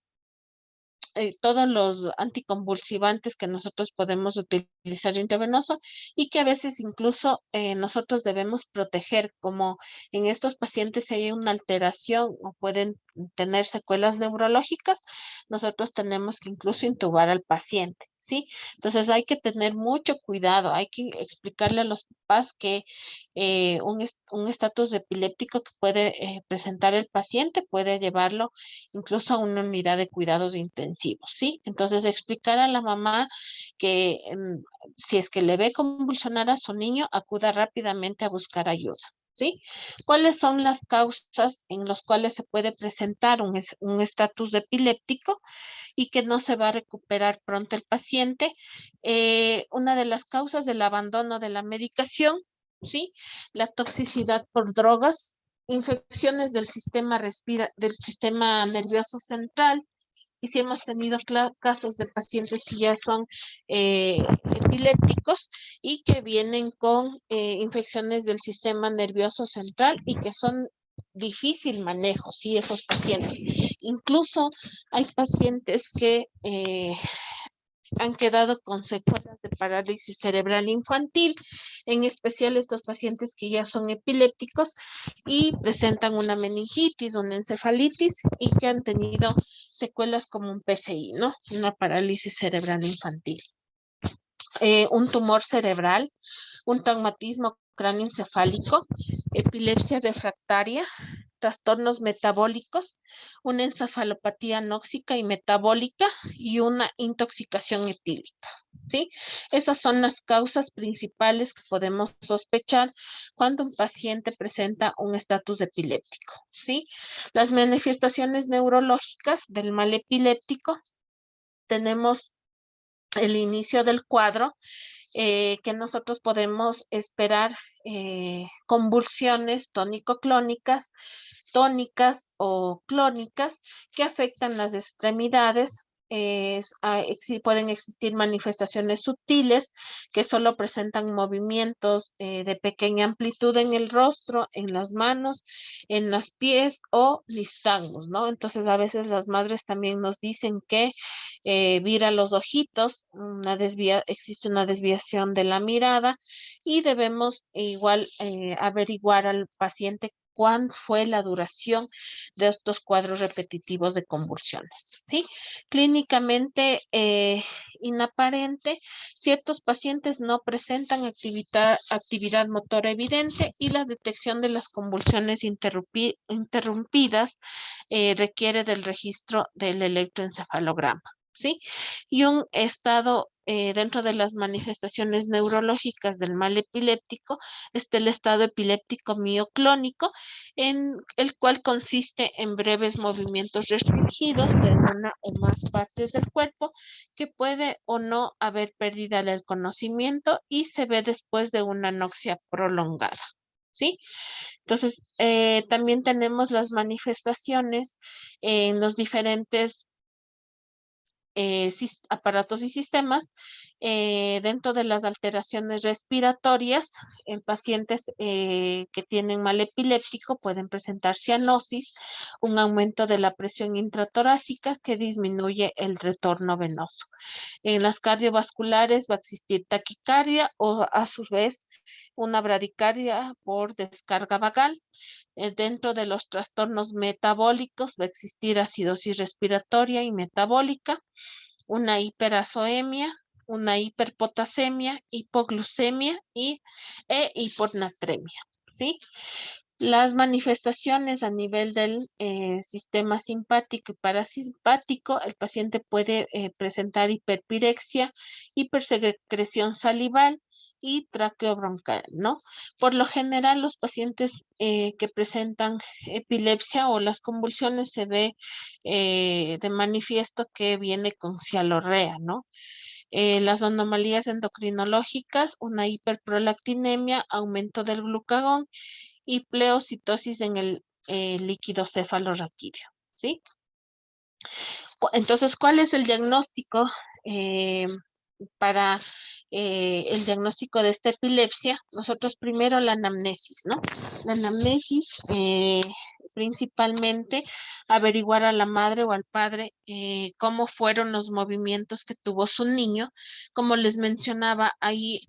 todos los anticonvulsivantes que nosotros podemos utilizar intravenoso y que a veces incluso nosotros debemos proteger, como en estos pacientes si hay una alteración o pueden tener secuelas neurológicas, nosotros tenemos que incluso intubar al paciente, ¿sí? Entonces hay que tener mucho cuidado, hay que explicarle a los papás que un estatus epiléptico que puede presentar el paciente puede llevarlo incluso a una unidad de cuidados intensivos, ¿sí? Entonces, explicar a la mamá que si es que le ve convulsionar a su niño, acuda rápidamente a buscar ayuda, ¿sí? ¿Cuáles son las causas en las cuales se puede presentar un estatus de epiléptico y que no se va a recuperar pronto el paciente? Una de las causas del abandono de la medicación, ¿sí? La toxicidad por drogas, infecciones del sistema nervioso central, y si hemos tenido casos de pacientes que ya son epilépticos y que vienen con infecciones del sistema nervioso central y que son difícil manejo, sí, esos pacientes. Incluso hay pacientes que han quedado con secuelas de parálisis cerebral infantil, en especial estos pacientes que ya son epilépticos y presentan una meningitis, una encefalitis y que han tenido secuelas como un PCI, ¿no? Una parálisis cerebral infantil. Un tumor cerebral, un traumatismo cráneoencefálico, epilepsia refractaria, trastornos metabólicos, una encefalopatía anóxica y metabólica y una intoxicación etílica. ¿Sí? Esas son las causas principales que podemos sospechar cuando un paciente presenta un estatus epiléptico. ¿Sí? Las manifestaciones neurológicas del mal epiléptico, tenemos el inicio del cuadro, que nosotros podemos esperar convulsiones tónico-clónicas, tónicas o clónicas que afectan las extremidades. Pueden existir manifestaciones sutiles que solo presentan movimientos de pequeña amplitud en el rostro, en las manos, en los pies o nistagmos, ¿no? Entonces a veces las madres también nos dicen que vira los ojitos, existe una desviación de la mirada y debemos igual averiguar al paciente cuál fue la duración de estos cuadros repetitivos de convulsiones, ¿sí? Clínicamente inaparente, ciertos pacientes no presentan actividad motora evidente y la detección de las convulsiones interrumpidas requiere del registro del electroencefalograma. ¿Sí? Y un estado dentro de las manifestaciones neurológicas del mal epiléptico está el estado epiléptico mioclónico, en el cual consiste en breves movimientos restringidos de una o más partes del cuerpo, que puede o no haber pérdida del conocimiento y se ve después de una anoxia prolongada. ¿Sí? Entonces, también tenemos las manifestaciones en los diferentes aparatos y sistemas. Dentro de las alteraciones respiratorias, en pacientes que tienen mal epiléptico pueden presentar cianosis, un aumento de la presión intratorácica que disminuye el retorno venoso. En las cardiovasculares va a existir taquicardia o a su vez una bradicardia por descarga vagal. Dentro de los trastornos metabólicos va a existir acidosis respiratoria y metabólica, una hiperazoemia, una hiperpotasemia, hipoglucemia e hiponatremia, ¿sí? Las manifestaciones a nivel del sistema simpático y parasimpático, el paciente puede presentar hiperpirexia, hipersecreción salival y traqueobroncal, ¿no? Por lo general, los pacientes que presentan epilepsia o las convulsiones se ve de manifiesto que viene con cialorrea, ¿no? Las anomalías endocrinológicas, una hiperprolactinemia, aumento del glucagón y pleocitosis en el líquido cefalorraquídeo, ¿sí? Entonces, ¿cuál es el diagnóstico para el diagnóstico de esta epilepsia? Nosotros primero la anamnesis, ¿no? La anamnesis, principalmente averiguar a la madre o al padre cómo fueron los movimientos que tuvo su niño. Como les mencionaba, hay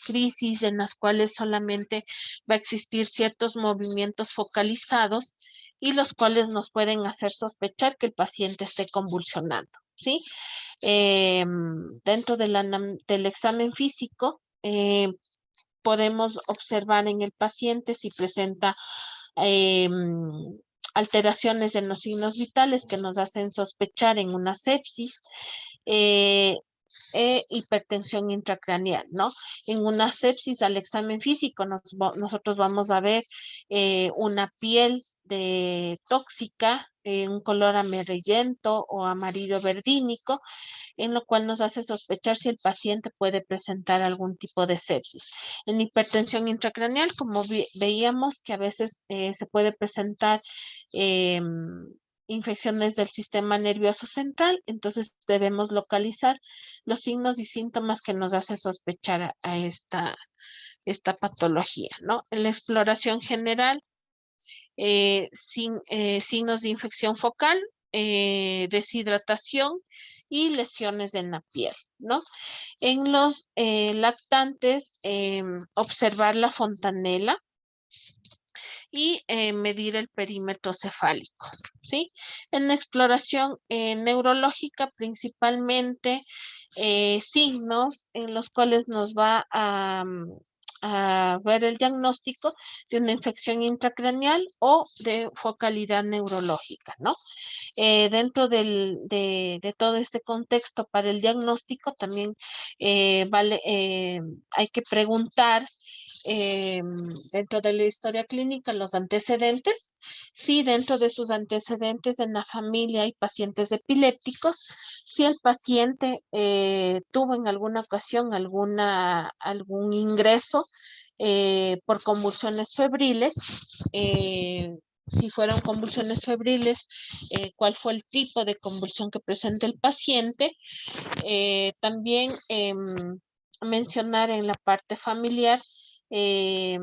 crisis en las cuales solamente va a existir ciertos movimientos focalizados y los cuales nos pueden hacer sospechar que el paciente esté convulsionando, ¿sí? Dentro del examen físico, podemos observar en el paciente si presenta alteraciones en los signos vitales que nos hacen sospechar en una sepsis, hipertensión intracraneal, ¿no? En una sepsis al examen físico nosotros vamos a ver una piel tóxica, un color amarillento o amarillo verdínico, en lo cual nos hace sospechar si el paciente puede presentar algún tipo de sepsis. En hipertensión intracraneal, como veíamos que a veces se puede presentar infecciones del sistema nervioso central, entonces debemos localizar los signos y síntomas que nos hace sospechar a esta patología, ¿no? En la exploración general, signos de infección focal, deshidratación y lesiones en la piel, ¿no? En los lactantes, observar la fontanela y medir el perímetro cefálico, ¿sí? En la exploración neurológica, principalmente signos en los cuales nos va a ver el diagnóstico de una infección intracraneal o de focalidad neurológica, ¿no? Dentro de todo este contexto para el diagnóstico también hay que preguntar dentro de la historia clínica los antecedentes. Si dentro de sus antecedentes en la familia hay pacientes epilépticos, si el paciente tuvo en alguna ocasión algún ingreso por convulsiones febriles, si fueron convulsiones febriles, cuál fue el tipo de convulsión que presenta el paciente. También mencionar en la parte familiar qué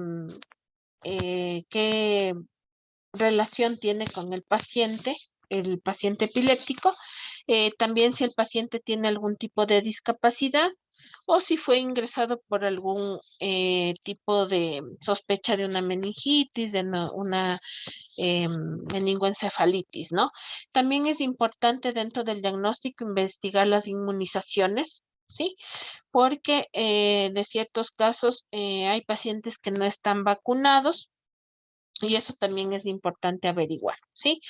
relación tiene con el paciente epiléptico. También si el paciente tiene algún tipo de discapacidad o si fue ingresado por algún tipo de sospecha de una meningitis, de una meningoencefalitis, ¿no? También es importante dentro del diagnóstico investigar las inmunizaciones, ¿sí? Porque de ciertos casos hay pacientes que no están vacunados y eso también es importante averiguar, ¿sí?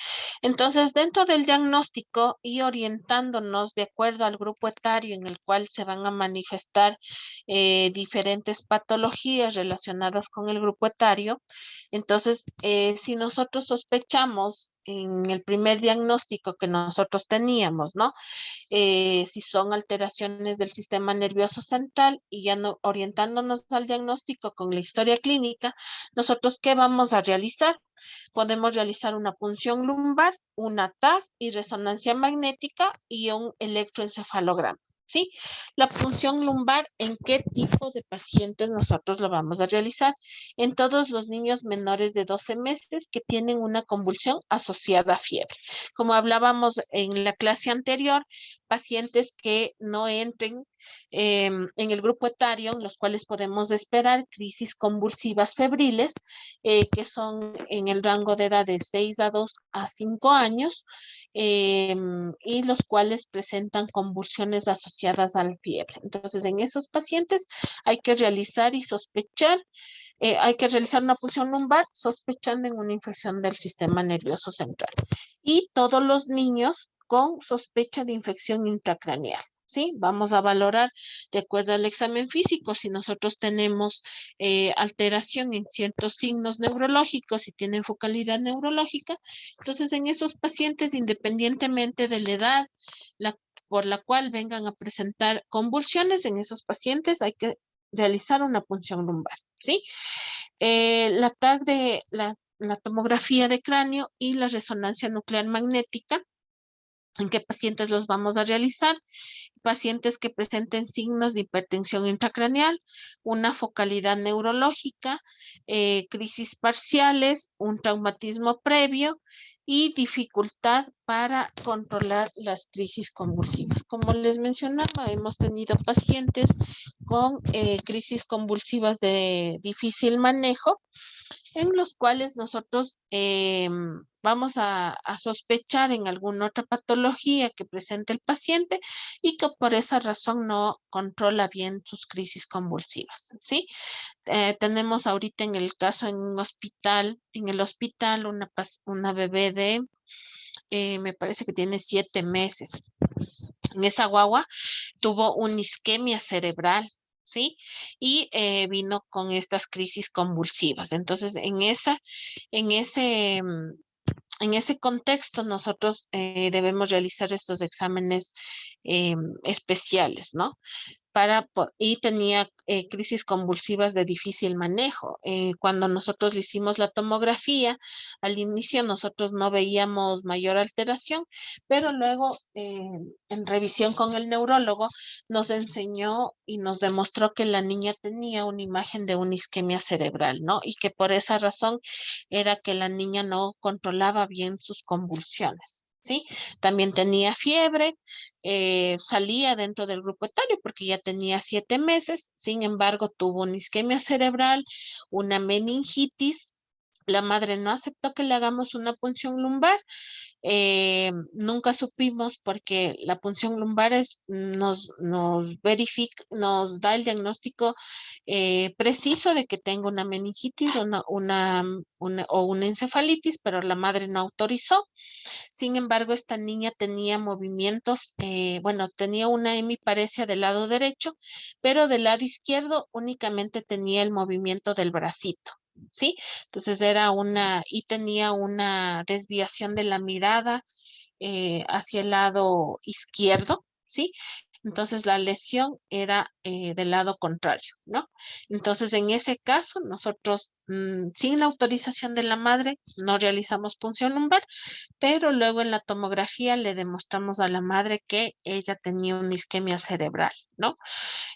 Entonces, dentro del diagnóstico y orientándonos de acuerdo al grupo etario en el cual se van a manifestar diferentes patologías relacionadas con el grupo etario, entonces, si nosotros sospechamos en el primer diagnóstico que nosotros teníamos, ¿no? Si son alteraciones del sistema nervioso central y ya no orientándonos al diagnóstico con la historia clínica, nosotros ¿qué vamos a realizar? Podemos realizar una punción lumbar, una TAC y resonancia magnética y un electroencefalograma. ¿Sí? La punción lumbar, ¿en qué tipo de pacientes nosotros lo vamos a realizar? En todos los niños menores de 12 meses que tienen una convulsión asociada a fiebre. Como hablábamos en la clase anterior, pacientes que no entren en el grupo etario, en los cuales podemos esperar crisis convulsivas febriles, que son en el rango de edad de 6 a 2 a 5 años, y los cuales presentan convulsiones asociadas al fiebre. Entonces, en esos pacientes hay que realizar y sospechar, hay que realizar una punción lumbar sospechando en una infección del sistema nervioso central. Y todos los niños con sospecha de infección intracraneal. ¿Sí? Vamos a valorar de acuerdo al examen físico si nosotros tenemos alteración en ciertos signos neurológicos y tienen focalidad neurológica. Entonces, en esos pacientes, independientemente de la edad por la cual vengan a presentar convulsiones, en esos pacientes hay que realizar una punción lumbar. ¿Sí? La TAC de la tomografía de cráneo y la resonancia nuclear magnética. ¿En qué pacientes los vamos a realizar? Pacientes que presenten signos de hipertensión intracraneal, una focalidad neurológica, crisis parciales, un traumatismo previo y dificultad para controlar las crisis convulsivas. Como les mencionaba, hemos tenido pacientes con crisis convulsivas de difícil manejo, en los cuales nosotros vamos a sospechar en alguna otra patología que presente el paciente y que por esa razón no controla bien sus crisis convulsivas, ¿sí? Tenemos ahorita en el caso en el hospital, una bebé de, me parece que tiene 7 meses. En esa guagua tuvo una isquemia cerebral, ¿sí? Y vino con estas crisis convulsivas. Entonces, en ese, en ese contexto, nosotros debemos realizar estos exámenes especiales, ¿no? Y tenía crisis convulsivas de difícil manejo. Cuando nosotros le hicimos la tomografía, al inicio nosotros no veíamos mayor alteración, pero luego en revisión con el neurólogo nos enseñó y nos demostró que la niña tenía una imagen de una isquemia cerebral, ¿no? Y que por esa razón era que la niña no controlaba bien sus convulsiones. ¿Sí? También tenía fiebre, salía dentro del grupo etario porque ya tenía 7 meses, sin embargo tuvo una isquemia cerebral, una meningitis. La madre no aceptó que le hagamos una punción lumbar. Nunca supimos porque la punción lumbar nos da el diagnóstico preciso de que tengo una meningitis o una encefalitis, pero la madre no autorizó. Sin embargo, esta niña tenía movimientos, bueno, tenía una hemiparesia del lado derecho, pero del lado izquierdo únicamente tenía el movimiento del bracito, ¿sí? Entonces y tenía una desviación de la mirada hacia el lado izquierdo, ¿sí? Entonces la lesión era del lado contrario, ¿no? Entonces en ese caso nosotros sin la autorización de la madre no realizamos punción lumbar, pero luego en la tomografía le demostramos a la madre que ella tenía una isquemia cerebral, ¿no?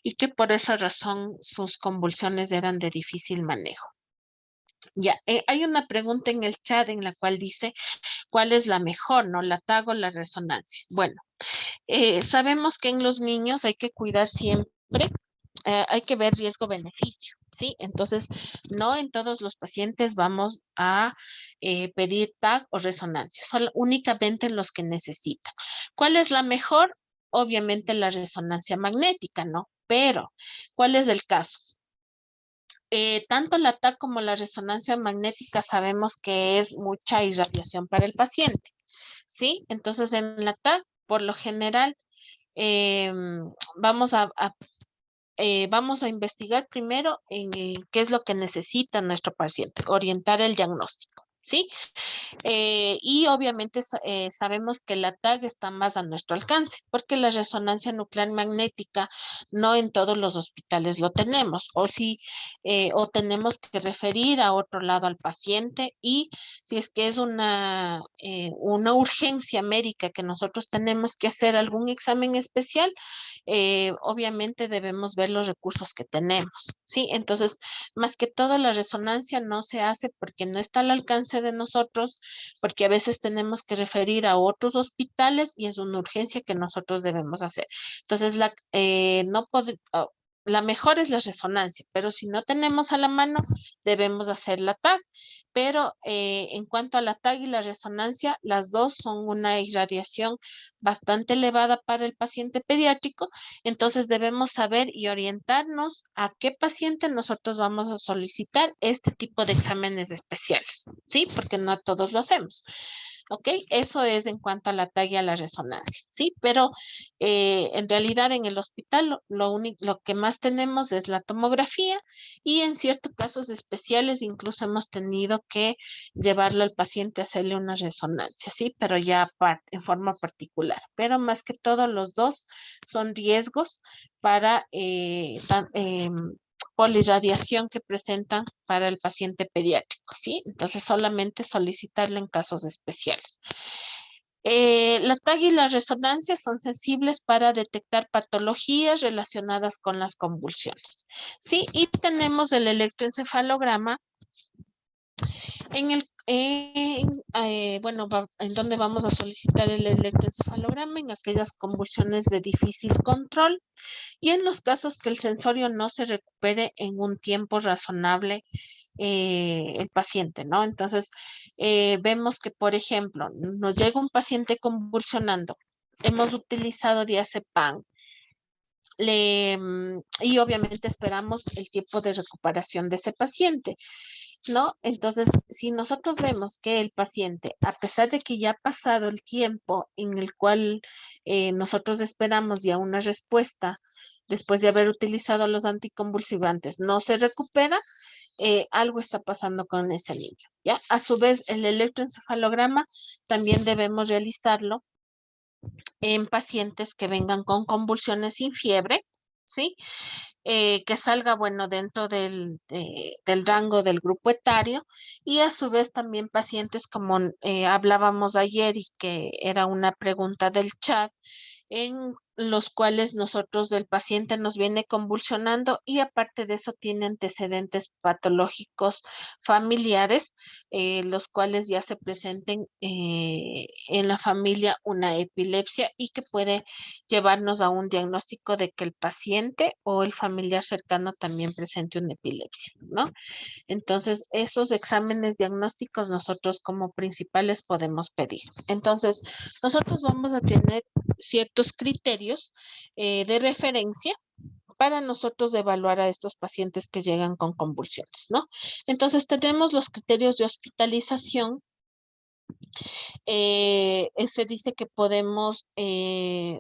Y que por esa razón sus convulsiones eran de difícil manejo. Ya, hay una pregunta en el chat en la cual dice, ¿cuál es la mejor, no? ¿La TAG o la resonancia? Bueno, sabemos que en los niños hay que cuidar siempre, hay que ver riesgo-beneficio, ¿sí? Entonces, no en todos los pacientes vamos a pedir TAG o resonancia, solo únicamente en los que necesitan. ¿Cuál es la mejor? Obviamente la resonancia magnética, ¿no? Pero, ¿cuál es el caso? Tanto la TAC como la resonancia magnética sabemos que es mucha irradiación para el paciente, ¿sí? Entonces, en la TAC, por lo general, eh, vamos vamos a investigar primero en qué es lo que necesita nuestro paciente, orientar el diagnóstico, ¿sí? Y obviamente sabemos que la TAG está más a nuestro alcance, porque la resonancia nuclear magnética no en todos los hospitales lo tenemos, o si, o tenemos que referir a otro lado al paciente, y si es que es una urgencia médica que nosotros tenemos que hacer algún examen especial, obviamente debemos ver los recursos que tenemos, ¿sí? Entonces, más que todo la resonancia no se hace porque no está al alcance de nosotros, porque a veces tenemos que referir a otros hospitales y es una urgencia que nosotros debemos hacer. Entonces, no la mejor es la resonancia, pero si no tenemos a la mano, debemos hacer la TAG. Pero en cuanto a la TAG y la resonancia, las dos son una irradiación bastante elevada para el paciente pediátrico, entonces debemos saber y orientarnos a qué paciente nosotros vamos a solicitar este tipo de exámenes especiales, ¿sí? Porque no a todos lo hacemos. ¿Ok? Eso es en cuanto a la talla y a la resonancia, ¿sí? Pero en realidad en el hospital lo que más tenemos es la tomografía y en ciertos casos especiales incluso hemos tenido que llevarlo al paciente a hacerle una resonancia, ¿sí? Pero ya en forma particular. Pero más que todo los dos son riesgos para polirradiación que presentan para el paciente pediátrico, ¿sí? Entonces solamente solicitarlo en casos especiales. La TAG y la resonancia son sensibles para detectar patologías relacionadas con las convulsiones, ¿sí? Y tenemos el electroencefalograma en donde vamos a solicitar el electroencefalograma en aquellas convulsiones de difícil control y en los casos que el sensorio no se recupere en un tiempo razonable el paciente, ¿no? Entonces, vemos que, por ejemplo, nos llega un paciente convulsionando, hemos utilizado diazepam, y obviamente esperamos el tiempo de recuperación de ese paciente, ¿no? Entonces, si nosotros vemos que el paciente, a pesar de que ya ha pasado el tiempo en el cual nosotros esperamos ya una respuesta después de haber utilizado los anticonvulsivantes, no se recupera, algo está pasando con ese niño, ¿ya? A su vez, el electroencefalograma también debemos realizarlo en pacientes que vengan con convulsiones sin fiebre, ¿sí? Que salga, bueno, dentro del rango del grupo etario y a su vez también pacientes como hablábamos ayer y que era una pregunta del chat, en los cuales nosotros del paciente nos viene convulsionando y aparte de eso tiene antecedentes patológicos familiares, los cuales ya se presenten en la familia una epilepsia y que puede llevarnos a un diagnóstico de que el paciente o el familiar cercano también presente una epilepsia, ¿no? Entonces, esos exámenes diagnósticos nosotros como principales podemos pedir. Entonces, nosotros vamos a tener ciertos criterios de referencia para nosotros evaluar a estos pacientes que llegan con convulsiones, ¿no? Entonces, tenemos los criterios de hospitalización. Se dice que podemos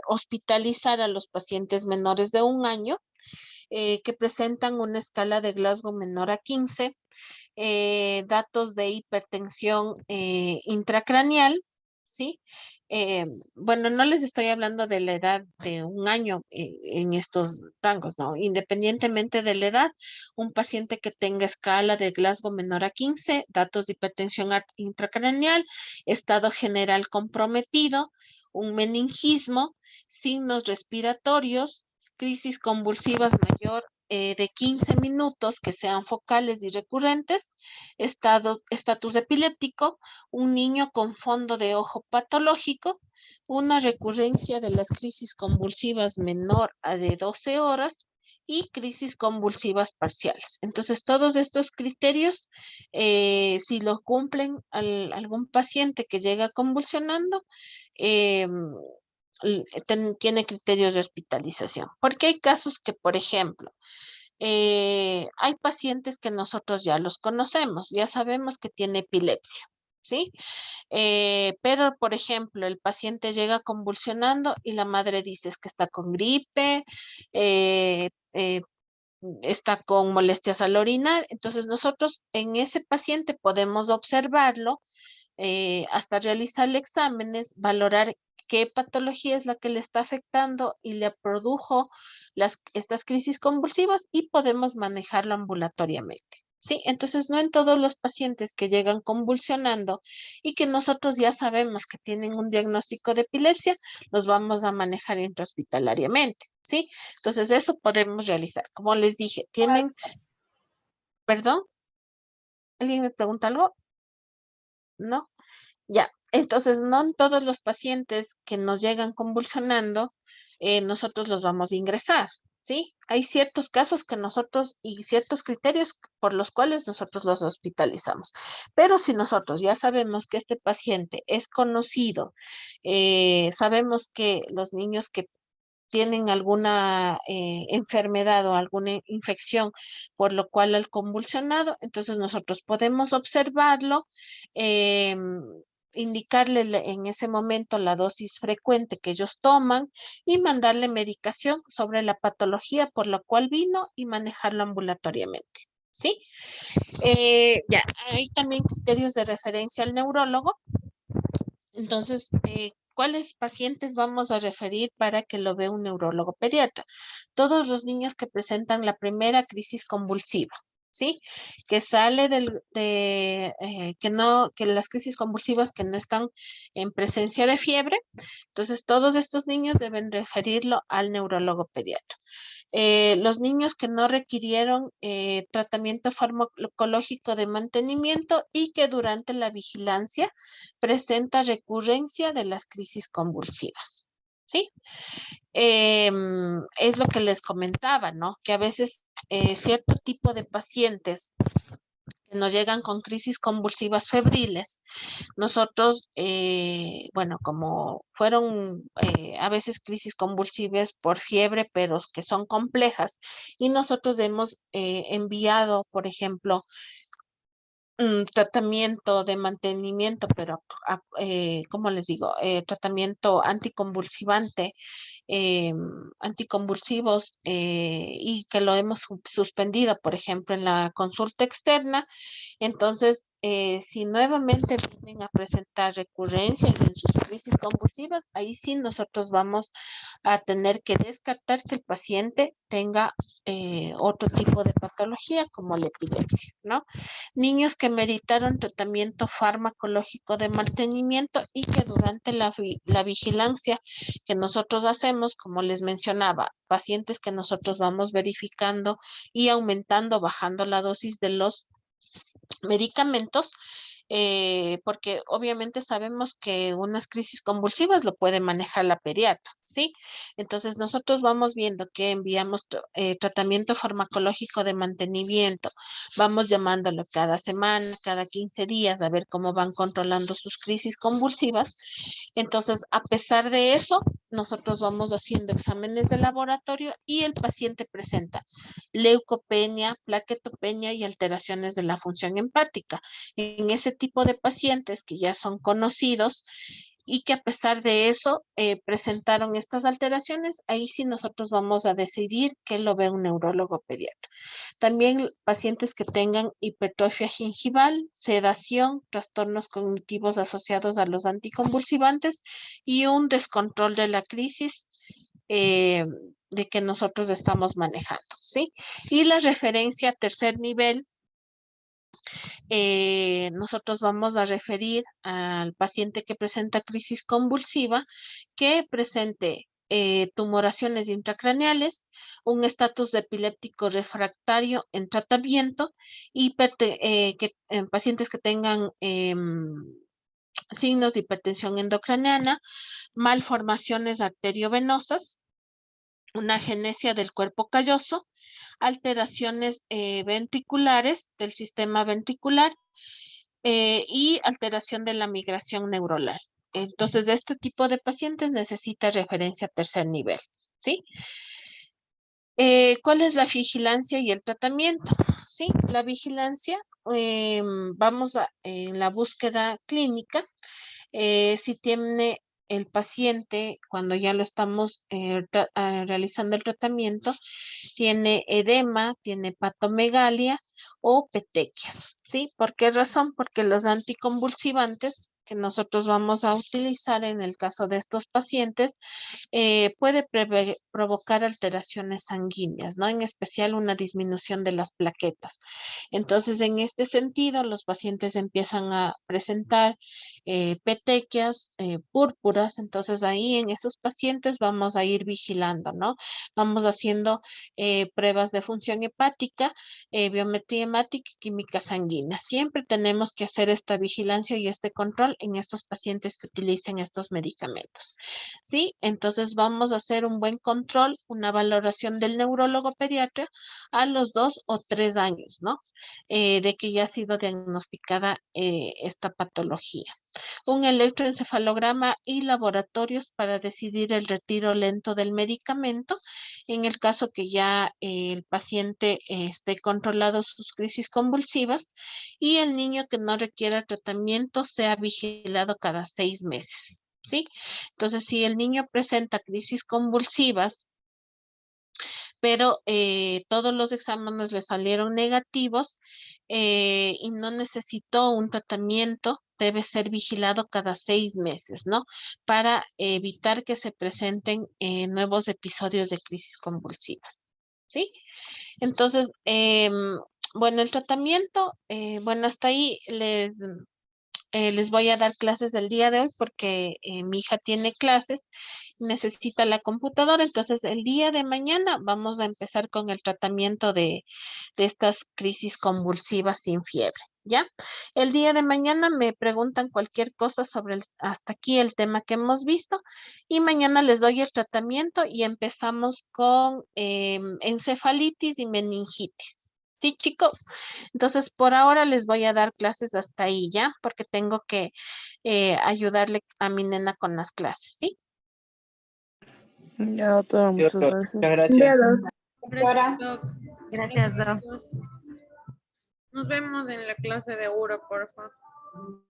hospitalizar a los pacientes menores de 1 año que presentan una escala de Glasgow menor a 15, datos de hipertensión intracraneal, ¿sí? Bueno, no les estoy hablando de la edad de 1 año en estos rangos, ¿no? Independientemente de la edad, un paciente que tenga escala de Glasgow menor a 15, datos de hipertensión intracraneal, estado general comprometido, un meningismo, signos respiratorios, crisis convulsivas mayor de 15 minutos que sean focales y recurrentes, estatus epiléptico, un niño con fondo de ojo patológico, una recurrencia de las crisis convulsivas menor a de 12 horas y crisis convulsivas parciales. Entonces, todos estos criterios, si lo cumplen algún paciente que llega convulsionando, eh, tiene criterios de hospitalización. Porque hay casos que, por ejemplo, hay pacientes que nosotros ya los conocemos, ya sabemos que tiene epilepsia, ¿sí? Pero, por ejemplo, el paciente llega convulsionando y la madre dice es que está con gripe, está con molestias al orinar. Entonces nosotros en ese paciente podemos observarlo hasta realizarle exámenes, valorar qué patología es la que le está afectando y le produjo estas crisis convulsivas y podemos manejarlo ambulatoriamente. Sí, entonces no en todos los pacientes que llegan convulsionando y que nosotros ya sabemos que tienen un diagnóstico de epilepsia, los vamos a manejar intrahospitalariamente, ¿sí? Entonces eso podemos realizar. Como les dije, tienen, perdón, ¿alguien me pregunta algo? ¿No? Ya, entonces no en todos los pacientes que nos llegan convulsionando, nosotros los vamos a ingresar, ¿sí? Hay ciertos casos que nosotros y ciertos criterios por los cuales nosotros los hospitalizamos. Pero si nosotros ya sabemos que este paciente es conocido, sabemos que los niños que tienen alguna enfermedad o alguna infección, por lo cual al convulsionado, entonces nosotros podemos observarlo, indicarle en ese momento la dosis frecuente que ellos toman y mandarle medicación sobre la patología por la cual vino y manejarlo ambulatoriamente. ¿Sí? Ya, hay también criterios de referencia al neurólogo. Entonces, ¿cuáles pacientes vamos a referir para que lo vea un neurólogo pediatra? Todos los niños que presentan la primera crisis convulsiva, ¿sí? Que sale que las crisis convulsivas que no están en presencia de fiebre. Entonces, todos estos niños deben referirlo al neurólogo pediatra. Los niños que no requirieron tratamiento farmacológico de mantenimiento y que durante la vigilancia presenta recurrencia de las crisis convulsivas. ¿Sí? Es lo que les comentaba, ¿no? Que a veces cierto tipo de pacientes que nos llegan con crisis convulsivas febriles, nosotros, bueno, como fueron a veces crisis convulsivas por fiebre, pero que son complejas, y nosotros hemos enviado, por ejemplo, tratamiento de mantenimiento, pero, ¿cómo les digo? Tratamiento anticonvulsivante, eh, anticonvulsivos, y que lo hemos suspendido, por ejemplo, en la consulta externa. Entonces, si nuevamente vienen a presentar recurrencias en sus crisis convulsivas, ahí sí nosotros vamos a tener que descartar que el paciente tenga otro tipo de patología como la epilepsia, ¿no? Niños que meritaron tratamiento farmacológico de mantenimiento y que durante la vigilancia que nosotros hacemos, como les mencionaba, pacientes que nosotros vamos verificando y aumentando, bajando la dosis de los medicamentos, porque obviamente sabemos que unas crisis convulsivas lo puede manejar la pediatra, ¿sí? Entonces nosotros vamos viendo que enviamos tratamiento farmacológico de mantenimiento, vamos llamándolo cada semana, cada 15 días, a ver cómo van controlando sus crisis convulsivas. Entonces, a pesar de eso, nosotros vamos haciendo exámenes de laboratorio y el paciente presenta leucopenia, plaquetopenia y alteraciones de la función hepática. En ese tipo de pacientes que ya son conocidos y que a pesar de eso presentaron estas alteraciones, ahí sí nosotros vamos a decidir que lo ve un neurólogo pediatra. También pacientes que tengan hipertrofia gingival, sedación, trastornos cognitivos asociados a los anticonvulsivantes y un descontrol de la crisis eh, de que nosotros estamos manejando, ¿sí? Y la referencia a tercer nivel, nosotros vamos a referir al paciente que presenta crisis convulsiva, que presente tumoraciones intracraneales, un estatus de epiléptico refractario en tratamiento y en pacientes que tengan signos de hipertensión endocraniana, malformaciones arteriovenosas, una agenesia del cuerpo calloso, alteraciones ventriculares del sistema ventricular y alteración de la migración neuronal. Entonces, de este tipo de pacientes necesita referencia a tercer nivel, ¿sí? ¿Cuál es la vigilancia y el tratamiento? Sí, la vigilancia, vamos en la búsqueda clínica, si tiene el paciente, cuando ya lo estamos realizando el tratamiento, tiene edema, tiene hepatomegalia o petequias, ¿sí? ¿Por qué razón? Porque los anticonvulsivantes que nosotros vamos a utilizar en el caso de estos pacientes puede provocar alteraciones sanguíneas, ¿no? En especial una disminución de las plaquetas. Entonces, en este sentido, los pacientes empiezan a presentar petequias, púrpuras. Entonces, ahí en esos pacientes vamos a ir vigilando, ¿no? Vamos haciendo pruebas de función hepática, biometría hemática y química sanguínea. Siempre tenemos que hacer esta vigilancia y este control en estos pacientes que utilicen estos medicamentos. ¿Sí? Entonces vamos a hacer un buen control, una valoración del neurólogo pediatra a los 2 o 3 años, ¿no? De que ya ha sido diagnosticada esta patología. Un electroencefalograma y laboratorios para decidir el retiro lento del medicamento en el caso que ya el paciente esté controlado sus crisis convulsivas y el niño que no requiera tratamiento sea vigilado cada 6 meses. ¿Sí? Entonces, si el niño presenta crisis convulsivas, pero todos los exámenes le salieron negativos y no necesitó un tratamiento, debe ser vigilado cada 6 meses, ¿no? Para evitar que se presenten nuevos episodios de crisis convulsivas, ¿sí? Entonces, bueno, el tratamiento, bueno, hasta ahí les voy a dar clases del día de hoy porque mi hija tiene clases, necesita la computadora, entonces el día de mañana vamos a empezar con el tratamiento de estas crisis convulsivas sin fiebre, ¿ya? El día de mañana me preguntan cualquier cosa sobre hasta aquí el tema que hemos visto y mañana les doy el tratamiento y empezamos con encefalitis y meningitis. ¿Sí, chicos? Entonces, por ahora les voy a dar clases hasta ahí, ¿ya? Porque tengo que ayudarle a mi nena con las clases, ¿sí? Ya, doctora, Sí, muchas doctor, gracias. muchas gracias. Gracias, Doc. Gracias, Doc. Chicos. Nos vemos en la clase de uro, por favor.